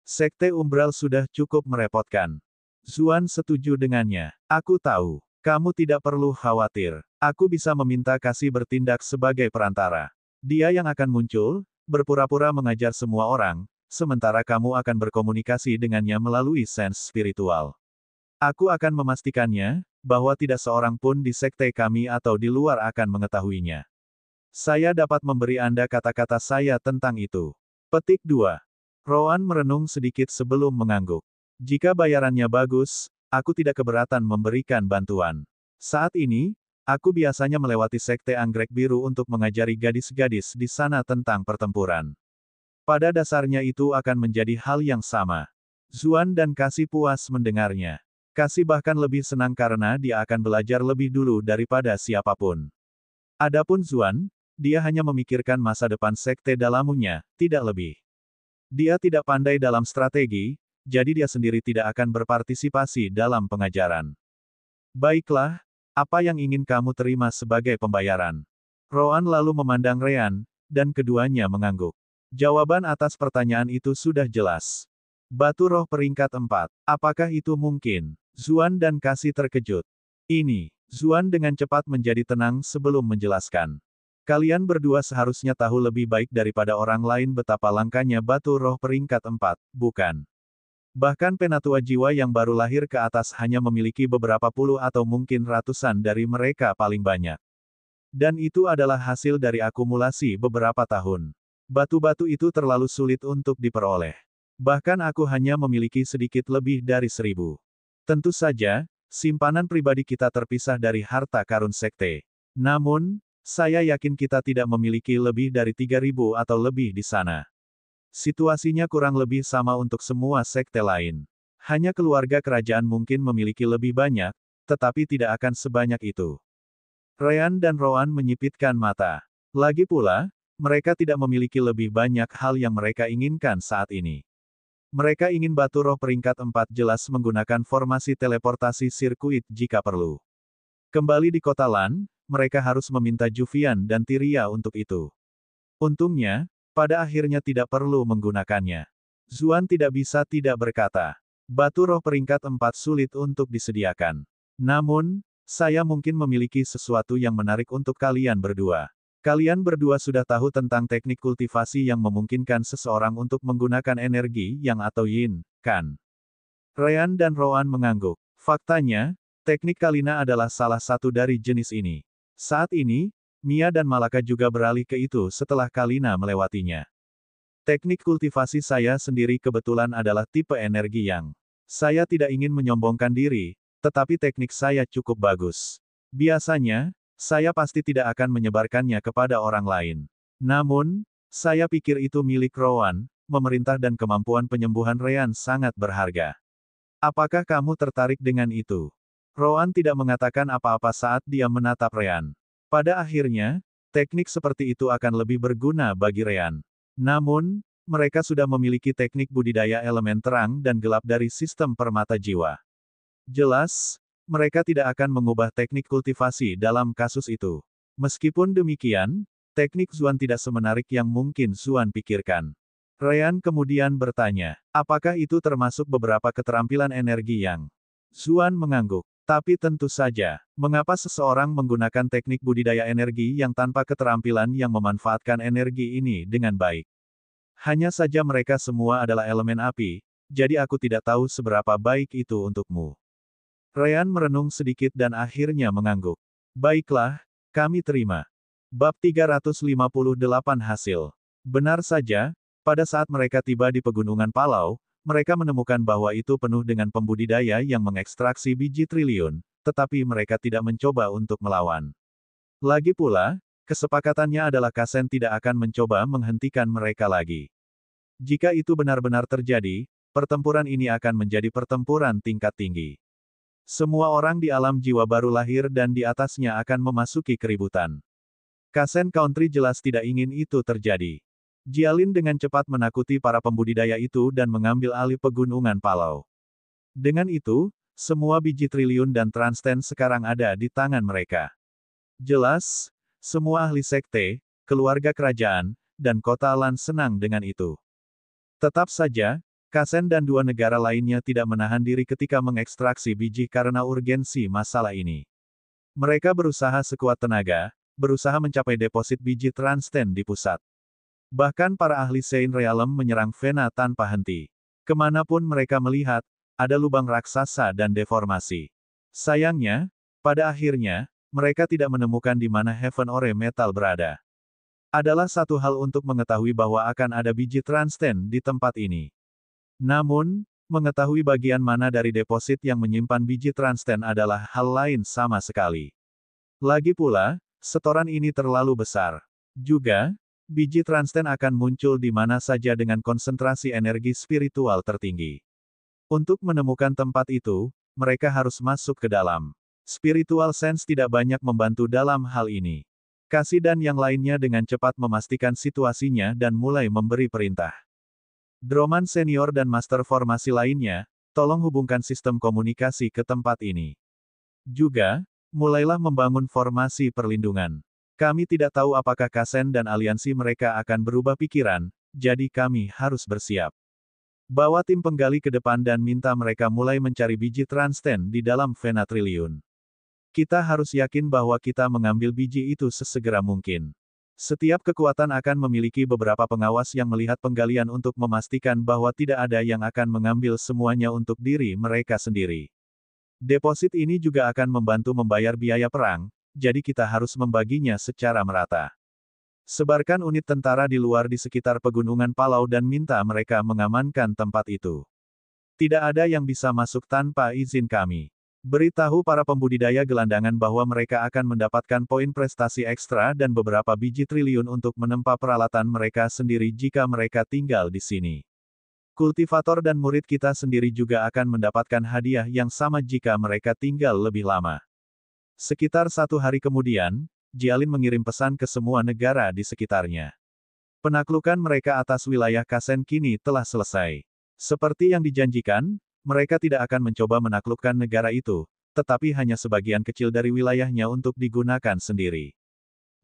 Sekte Umbral sudah cukup merepotkan. Zuan setuju dengannya. Aku tahu. Kamu tidak perlu khawatir. Aku bisa meminta Kasih bertindak sebagai perantara. Dia yang akan muncul, berpura-pura mengajar semua orang, sementara kamu akan berkomunikasi dengannya melalui sense spiritual. Aku akan memastikannya, bahwa tidak seorang pun di sekte kami atau di luar akan mengetahuinya. Saya dapat memberi Anda kata-kata saya tentang itu. Petik 2. Roan merenung sedikit sebelum mengangguk. Jika bayarannya bagus, aku tidak keberatan memberikan bantuan. Saat ini, aku biasanya melewati sekte Anggrek Biru untuk mengajari gadis-gadis di sana tentang pertempuran. Pada dasarnya itu akan menjadi hal yang sama. Zuan dan Kasih puas mendengarnya. Kasih bahkan lebih senang karena dia akan belajar lebih dulu daripada siapapun. Adapun Zuan, dia hanya memikirkan masa depan sekte Dalamunya, tidak lebih. Dia tidak pandai dalam strategi, jadi dia sendiri tidak akan berpartisipasi dalam pengajaran. Baiklah, apa yang ingin kamu terima sebagai pembayaran? Roan lalu memandang Ryan, dan keduanya mengangguk. Jawaban atas pertanyaan itu sudah jelas. Batu roh peringkat 4. Apakah itu mungkin? Zuan dan Kasih terkejut. Ini, Zuan dengan cepat menjadi tenang sebelum menjelaskan. Kalian berdua seharusnya tahu lebih baik daripada orang lain betapa langkanya batu roh peringkat 4, bukan? Bahkan penatua jiwa yang baru lahir ke atas hanya memiliki beberapa puluh atau mungkin ratusan dari mereka paling banyak. Dan itu adalah hasil dari akumulasi beberapa tahun. Batu-batu itu terlalu sulit untuk diperoleh. Bahkan aku hanya memiliki sedikit lebih dari 1000. Tentu saja, simpanan pribadi kita terpisah dari harta karun sekte. Namun, saya yakin kita tidak memiliki lebih dari 3000 atau lebih di sana. Situasinya kurang lebih sama untuk semua sekte lain. Hanya keluarga kerajaan mungkin memiliki lebih banyak, tetapi tidak akan sebanyak itu. Ryan dan Roan menyipitkan mata. Lagi pula, mereka tidak memiliki lebih banyak hal yang mereka inginkan saat ini. Mereka ingin batu roh peringkat 4 jelas menggunakan formasi teleportasi sirkuit jika perlu. Kembali di kota Lan, mereka harus meminta Juvian dan Tyria untuk itu. Untungnya, pada akhirnya tidak perlu menggunakannya. Zuan tidak bisa tidak berkata. Batu roh peringkat 4 sulit untuk disediakan. Namun, saya mungkin memiliki sesuatu yang menarik untuk kalian berdua. Kalian berdua sudah tahu tentang teknik kultivasi yang memungkinkan seseorang untuk menggunakan energi yang atau yin, kan? Ryan dan Roan mengangguk. Faktanya, teknik Kalina adalah salah satu dari jenis ini. Saat ini, Mia dan Malaka juga beralih ke itu setelah Kalina melewatinya. Teknik kultivasi saya sendiri kebetulan adalah tipe energi yang Saya tidak ingin menyombongkan diri, tetapi teknik saya cukup bagus. Biasanya, saya pasti tidak akan menyebarkannya kepada orang lain. Namun, saya pikir itu milik Rowan, memerintah dan kemampuan penyembuhan Ryan sangat berharga. Apakah kamu tertarik dengan itu? Rowan tidak mengatakan apa-apa saat dia menatap Ryan. Pada akhirnya, teknik seperti itu akan lebih berguna bagi Ryan. Namun, mereka sudah memiliki teknik budidaya elemen terang dan gelap dari sistem permata jiwa. Jelas, mereka tidak akan mengubah teknik kultivasi dalam kasus itu. Meskipun demikian, teknik Zuan tidak semenarik yang mungkin Zuan pikirkan. Ryan kemudian bertanya, apakah itu termasuk beberapa keterampilan energi yang? Zuan mengangguk. Tapi tentu saja, mengapa seseorang menggunakan teknik budidaya energi yang tanpa keterampilan yang memanfaatkan energi ini dengan baik? Hanya saja mereka semua adalah elemen api, jadi aku tidak tahu seberapa baik itu untukmu. Ryan merenung sedikit dan akhirnya mengangguk. Baiklah, kami terima. Bab 358 hasil. Benar saja, pada saat mereka tiba di pegunungan Palau, mereka menemukan bahwa itu penuh dengan pembudidaya yang mengekstraksi biji triliun, tetapi mereka tidak mencoba untuk melawan. Lagi pula, kesepakatannya adalah Kasen tidak akan mencoba menghentikan mereka lagi. Jika itu benar-benar terjadi, pertempuran ini akan menjadi pertempuran tingkat tinggi. Semua orang di alam jiwa baru lahir dan di atasnya akan memasuki keributan. Kasen Country jelas tidak ingin itu terjadi. Jialin dengan cepat menakuti para pembudidaya itu dan mengambil alih pegunungan Palau. Dengan itu, semua biji triliun dan transten sekarang ada di tangan mereka. Jelas, semua ahli sekte, keluarga kerajaan, dan kota Lan senang dengan itu. Tetap saja, Kasen dan dua negara lainnya tidak menahan diri ketika mengekstraksi biji karena urgensi masalah ini. Mereka berusaha sekuat tenaga, berusaha mencapai deposit biji transten di pusat. Bahkan para ahli Sein Realm menyerang Vena tanpa henti. Kemanapun mereka melihat, ada lubang raksasa dan deformasi. Sayangnya, pada akhirnya, mereka tidak menemukan di mana Heaven Ore Metal berada. Adalah satu hal untuk mengetahui bahwa akan ada biji transten di tempat ini. Namun, mengetahui bagian mana dari deposit yang menyimpan biji transten adalah hal lain sama sekali. Lagi pula, setoran ini terlalu besar. Juga, biji transten akan muncul di mana saja dengan konsentrasi energi spiritual tertinggi. Untuk menemukan tempat itu, mereka harus masuk ke dalam. Spiritual sense tidak banyak membantu dalam hal ini. Kasih dan yang lainnya dengan cepat memastikan situasinya dan mulai memberi perintah. Droman senior dan master formasi lainnya, tolong hubungkan sistem komunikasi ke tempat ini. Juga, mulailah membangun formasi perlindungan. Kami tidak tahu apakah Kasen dan aliansi mereka akan berubah pikiran, jadi kami harus bersiap. Bawa tim penggali ke depan dan minta mereka mulai mencari biji transten di dalam Vena Triliun. Kita harus yakin bahwa kita mengambil biji itu sesegera mungkin. Setiap kekuatan akan memiliki beberapa pengawas yang melihat penggalian untuk memastikan bahwa tidak ada yang akan mengambil semuanya untuk diri mereka sendiri. Deposit ini juga akan membantu membayar biaya perang, jadi kita harus membaginya secara merata. Sebarkan unit tentara di luar di sekitar pegunungan Palau dan minta mereka mengamankan tempat itu. Tidak ada yang bisa masuk tanpa izin kami. Beritahu para pembudidaya gelandangan bahwa mereka akan mendapatkan poin prestasi ekstra dan beberapa biji triliun untuk menempa peralatan mereka sendiri jika mereka tinggal di sini. Kultivator dan murid kita sendiri juga akan mendapatkan hadiah yang sama jika mereka tinggal lebih lama. Sekitar 1 hari kemudian, Jialin mengirim pesan ke semua negara di sekitarnya. Penaklukan mereka atas wilayah Kasen kini telah selesai. Seperti yang dijanjikan, mereka tidak akan mencoba menaklukkan negara itu, tetapi hanya sebagian kecil dari wilayahnya untuk digunakan sendiri.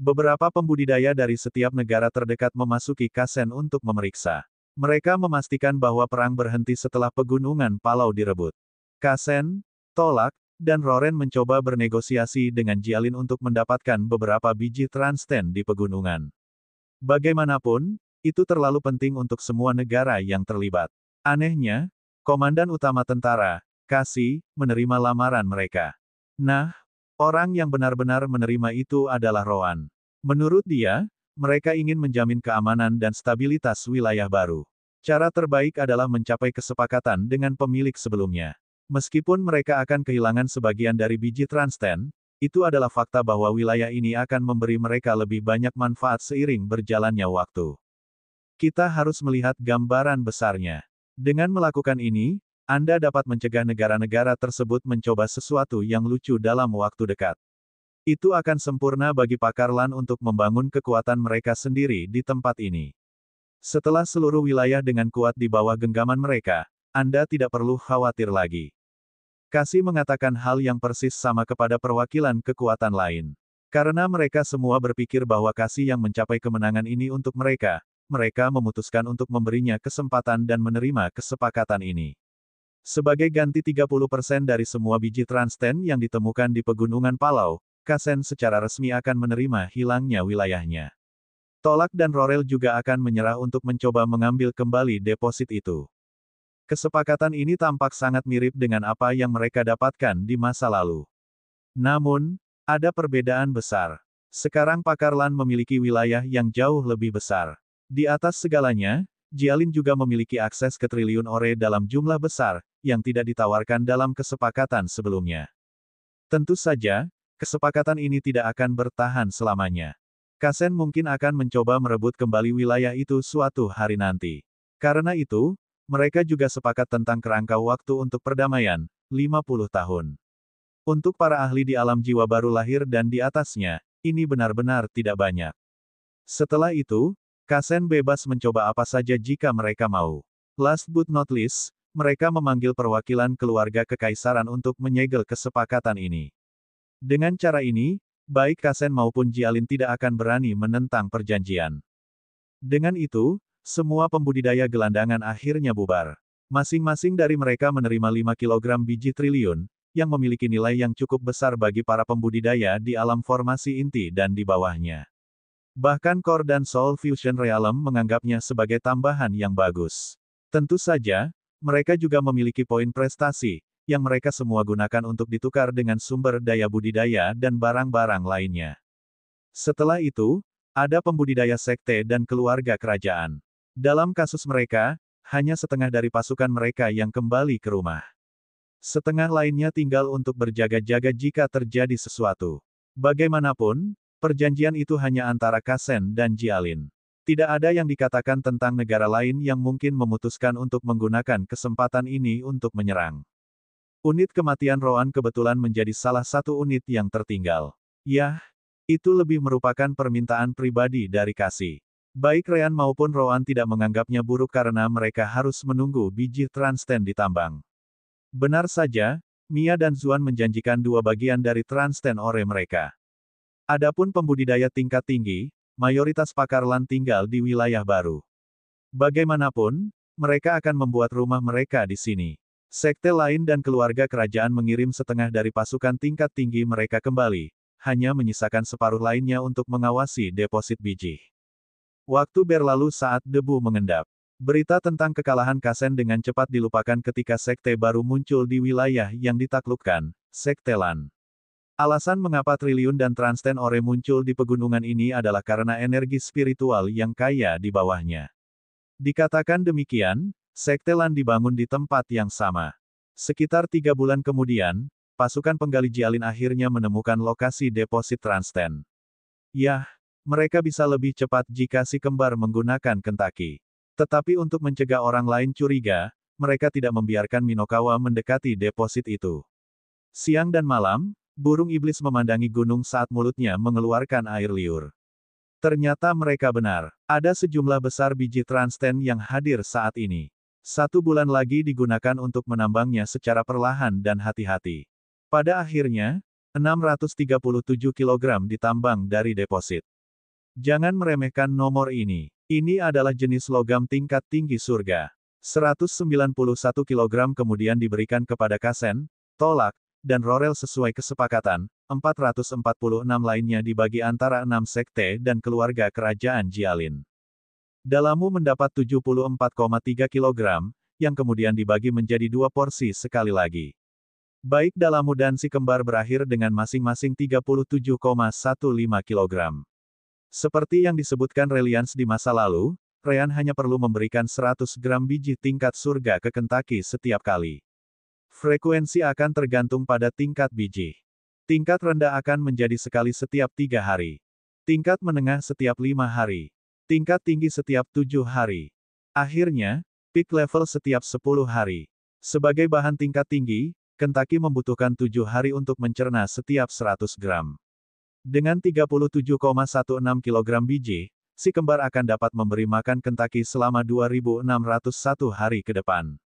Beberapa pembudidaya dari setiap negara terdekat memasuki Kasen untuk memeriksa. Mereka memastikan bahwa perang berhenti setelah pegunungan Palau direbut. Kasen, Tolak, dan Roren mencoba bernegosiasi dengan Jialin untuk mendapatkan beberapa biji transten di pegunungan. Bagaimanapun, itu terlalu penting untuk semua negara yang terlibat. Anehnya, Komandan Utama Tentara, Kasi, menerima lamaran mereka. Nah, orang yang benar-benar menerima itu adalah Roan. Menurut dia, mereka ingin menjamin keamanan dan stabilitas wilayah baru. Cara terbaik adalah mencapai kesepakatan dengan pemilik sebelumnya. Meskipun mereka akan kehilangan sebagian dari biji Transten, itu adalah fakta bahwa wilayah ini akan memberi mereka lebih banyak manfaat seiring berjalannya waktu. Kita harus melihat gambaran besarnya. Dengan melakukan ini, Anda dapat mencegah negara-negara tersebut mencoba sesuatu yang lucu dalam waktu dekat. Itu akan sempurna bagi pakar LAN untuk membangun kekuatan mereka sendiri di tempat ini. Setelah seluruh wilayah dengan kuat di bawah genggaman mereka, Anda tidak perlu khawatir lagi. Kasih mengatakan hal yang persis sama kepada perwakilan kekuatan lain. Karena mereka semua berpikir bahwa kasih yang mencapai kemenangan ini untuk mereka memutuskan untuk memberinya kesempatan dan menerima kesepakatan ini. Sebagai ganti 30% dari semua biji Transten yang ditemukan di Pegunungan Palau, Kasen secara resmi akan menerima hilangnya wilayahnya. Tolak dan Rorel juga akan menyerah untuk mencoba mengambil kembali deposit itu. Kesepakatan ini tampak sangat mirip dengan apa yang mereka dapatkan di masa lalu. Namun, ada perbedaan besar. Sekarang pakar LAN memiliki wilayah yang jauh lebih besar. Di atas segalanya, Jialin juga memiliki akses ke triliun ore dalam jumlah besar, yang tidak ditawarkan dalam kesepakatan sebelumnya. Tentu saja, kesepakatan ini tidak akan bertahan selamanya. Kasen mungkin akan mencoba merebut kembali wilayah itu suatu hari nanti. Karena itu, mereka juga sepakat tentang kerangka waktu untuk perdamaian, 50 tahun. Untuk para ahli di alam jiwa baru lahir dan di atasnya, ini benar-benar tidak banyak. Setelah itu, Kasen bebas mencoba apa saja jika mereka mau. Last but not least, mereka memanggil perwakilan keluarga kekaisaran untuk menyegel kesepakatan ini. Dengan cara ini, baik Kasen maupun Jialin tidak akan berani menentang perjanjian. Dengan itu, semua pembudidaya gelandangan akhirnya bubar. Masing-masing dari mereka menerima 5 kg biji triliun, yang memiliki nilai yang cukup besar bagi para pembudidaya di alam formasi inti dan di bawahnya. Bahkan Core dan Soul Fusion Realm menganggapnya sebagai tambahan yang bagus. Tentu saja, mereka juga memiliki poin prestasi, yang mereka semua gunakan untuk ditukar dengan sumber daya budidaya dan barang-barang lainnya. Setelah itu, ada pembudidaya sekte dan keluarga kerajaan. Dalam kasus mereka, hanya setengah dari pasukan mereka yang kembali ke rumah. Setengah lainnya tinggal untuk berjaga-jaga jika terjadi sesuatu. Bagaimanapun, perjanjian itu hanya antara Kasen dan Jialin. Tidak ada yang dikatakan tentang negara lain yang mungkin memutuskan untuk menggunakan kesempatan ini untuk menyerang. Unit kematian Roan kebetulan menjadi salah satu unit yang tertinggal. Yah, itu lebih merupakan permintaan pribadi dari Kasih. Baik Ryan maupun Roan tidak menganggapnya buruk karena mereka harus menunggu biji Transten ditambang. Benar saja, Mia dan Zuan menjanjikan 2 bagian dari Transten ore mereka. Adapun pembudidaya tingkat tinggi, mayoritas pakar LAN tinggal di wilayah baru. Bagaimanapun, mereka akan membuat rumah mereka di sini. Sekte lain dan keluarga kerajaan mengirim setengah dari pasukan tingkat tinggi mereka kembali, hanya menyisakan separuh lainnya untuk mengawasi deposit biji. Waktu berlalu saat debu mengendap. Berita tentang kekalahan Kasen dengan cepat dilupakan ketika sekte baru muncul di wilayah yang ditaklukkan, Sekte LAN. Alasan mengapa triliun dan Transten ore muncul di pegunungan ini adalah karena energi spiritual yang kaya di bawahnya. Dikatakan demikian, Sekte LAN dibangun di tempat yang sama. Sekitar 3 bulan kemudian, pasukan penggali Jialin akhirnya menemukan lokasi deposit Transten. Yah, mereka bisa lebih cepat jika si kembar menggunakan Kentaki. Tetapi untuk mencegah orang lain curiga, mereka tidak membiarkan Minokawa mendekati deposit itu. Siang dan malam, burung iblis memandangi gunung saat mulutnya mengeluarkan air liur. Ternyata mereka benar. Ada sejumlah besar biji Transten yang hadir saat ini. 1 bulan lagi digunakan untuk menambangnya secara perlahan dan hati-hati. Pada akhirnya, 637 kg ditambang dari deposit. Jangan meremehkan nomor ini. Ini adalah jenis logam tingkat tinggi surga. 191 kg kemudian diberikan kepada Kasen, Tolak, dan Rorel sesuai kesepakatan, 446 lainnya dibagi antara 6 sekte dan keluarga kerajaan Jialin. Dalamu mendapat 74,3 kg, yang kemudian dibagi menjadi 2 porsi sekali lagi. Baik Dalamu dan si kembar berakhir dengan masing-masing 37,15 kg. Seperti yang disebutkan Reliance di masa lalu, Ryan hanya perlu memberikan 100 gram biji tingkat surga ke Kentucky setiap kali. Frekuensi akan tergantung pada tingkat biji. Tingkat rendah akan menjadi sekali setiap 3 hari. Tingkat menengah setiap 5 hari. Tingkat tinggi setiap 7 hari. Akhirnya, peak level setiap 10 hari. Sebagai bahan tingkat tinggi, Kentucky membutuhkan 7 hari untuk mencerna setiap 100 gram. Dengan 37,16 kg biji, si kembar akan dapat memberi makan Kentucky selama 2.601 hari ke depan.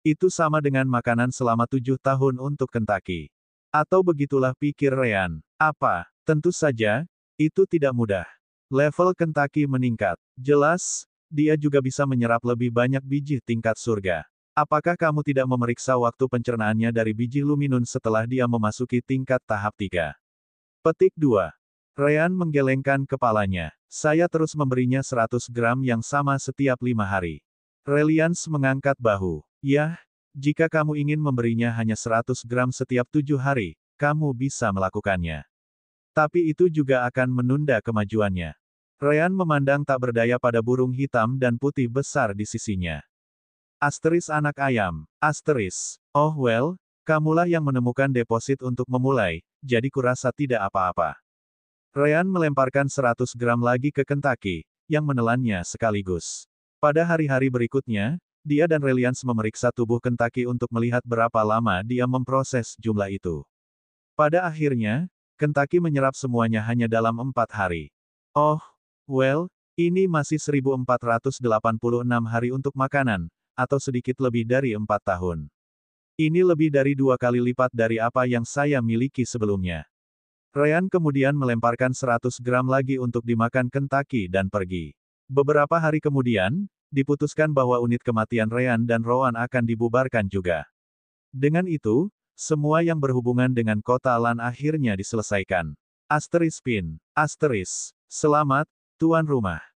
Itu sama dengan makanan selama 7 tahun untuk Kentucky. Atau begitulah pikir Ryan. Apa? Tentu saja, itu tidak mudah. Level Kentucky meningkat. Jelas, dia juga bisa menyerap lebih banyak biji tingkat surga. Apakah kamu tidak memeriksa waktu pencernaannya dari biji luminun setelah dia memasuki tingkat tahap 3? Petik 2. Ryan menggelengkan kepalanya. Saya terus memberinya 100 gram yang sama setiap 5 hari. Reliance mengangkat bahu. Yah, jika kamu ingin memberinya hanya 100 gram setiap 7 hari, kamu bisa melakukannya. Tapi itu juga akan menunda kemajuannya. Ryan memandang tak berdaya pada burung hitam dan putih besar di sisinya. Asteris anak ayam. Asteris. Oh well, kamulah yang menemukan deposit untuk memulai, jadi kurasa tidak apa-apa. Ryan melemparkan 100 gram lagi ke Kentucky, yang menelannya sekaligus. Pada hari-hari berikutnya, dia dan Reliance memeriksa tubuh Kentucky untuk melihat berapa lama dia memproses jumlah itu. Pada akhirnya, Kentucky menyerap semuanya hanya dalam 4 hari. Oh, well, ini masih 1486 hari untuk makanan, atau sedikit lebih dari 4 tahun. Ini lebih dari 2 kali lipat dari apa yang saya miliki sebelumnya. Ryan kemudian melemparkan 100 gram lagi untuk dimakan Kentucky dan pergi. Beberapa hari kemudian, diputuskan bahwa unit kematian Ryan dan Rowan akan dibubarkan juga. Dengan itu, semua yang berhubungan dengan kota Lan akhirnya diselesaikan. Asteris Pin. Asteris. Selamat, tuan rumah.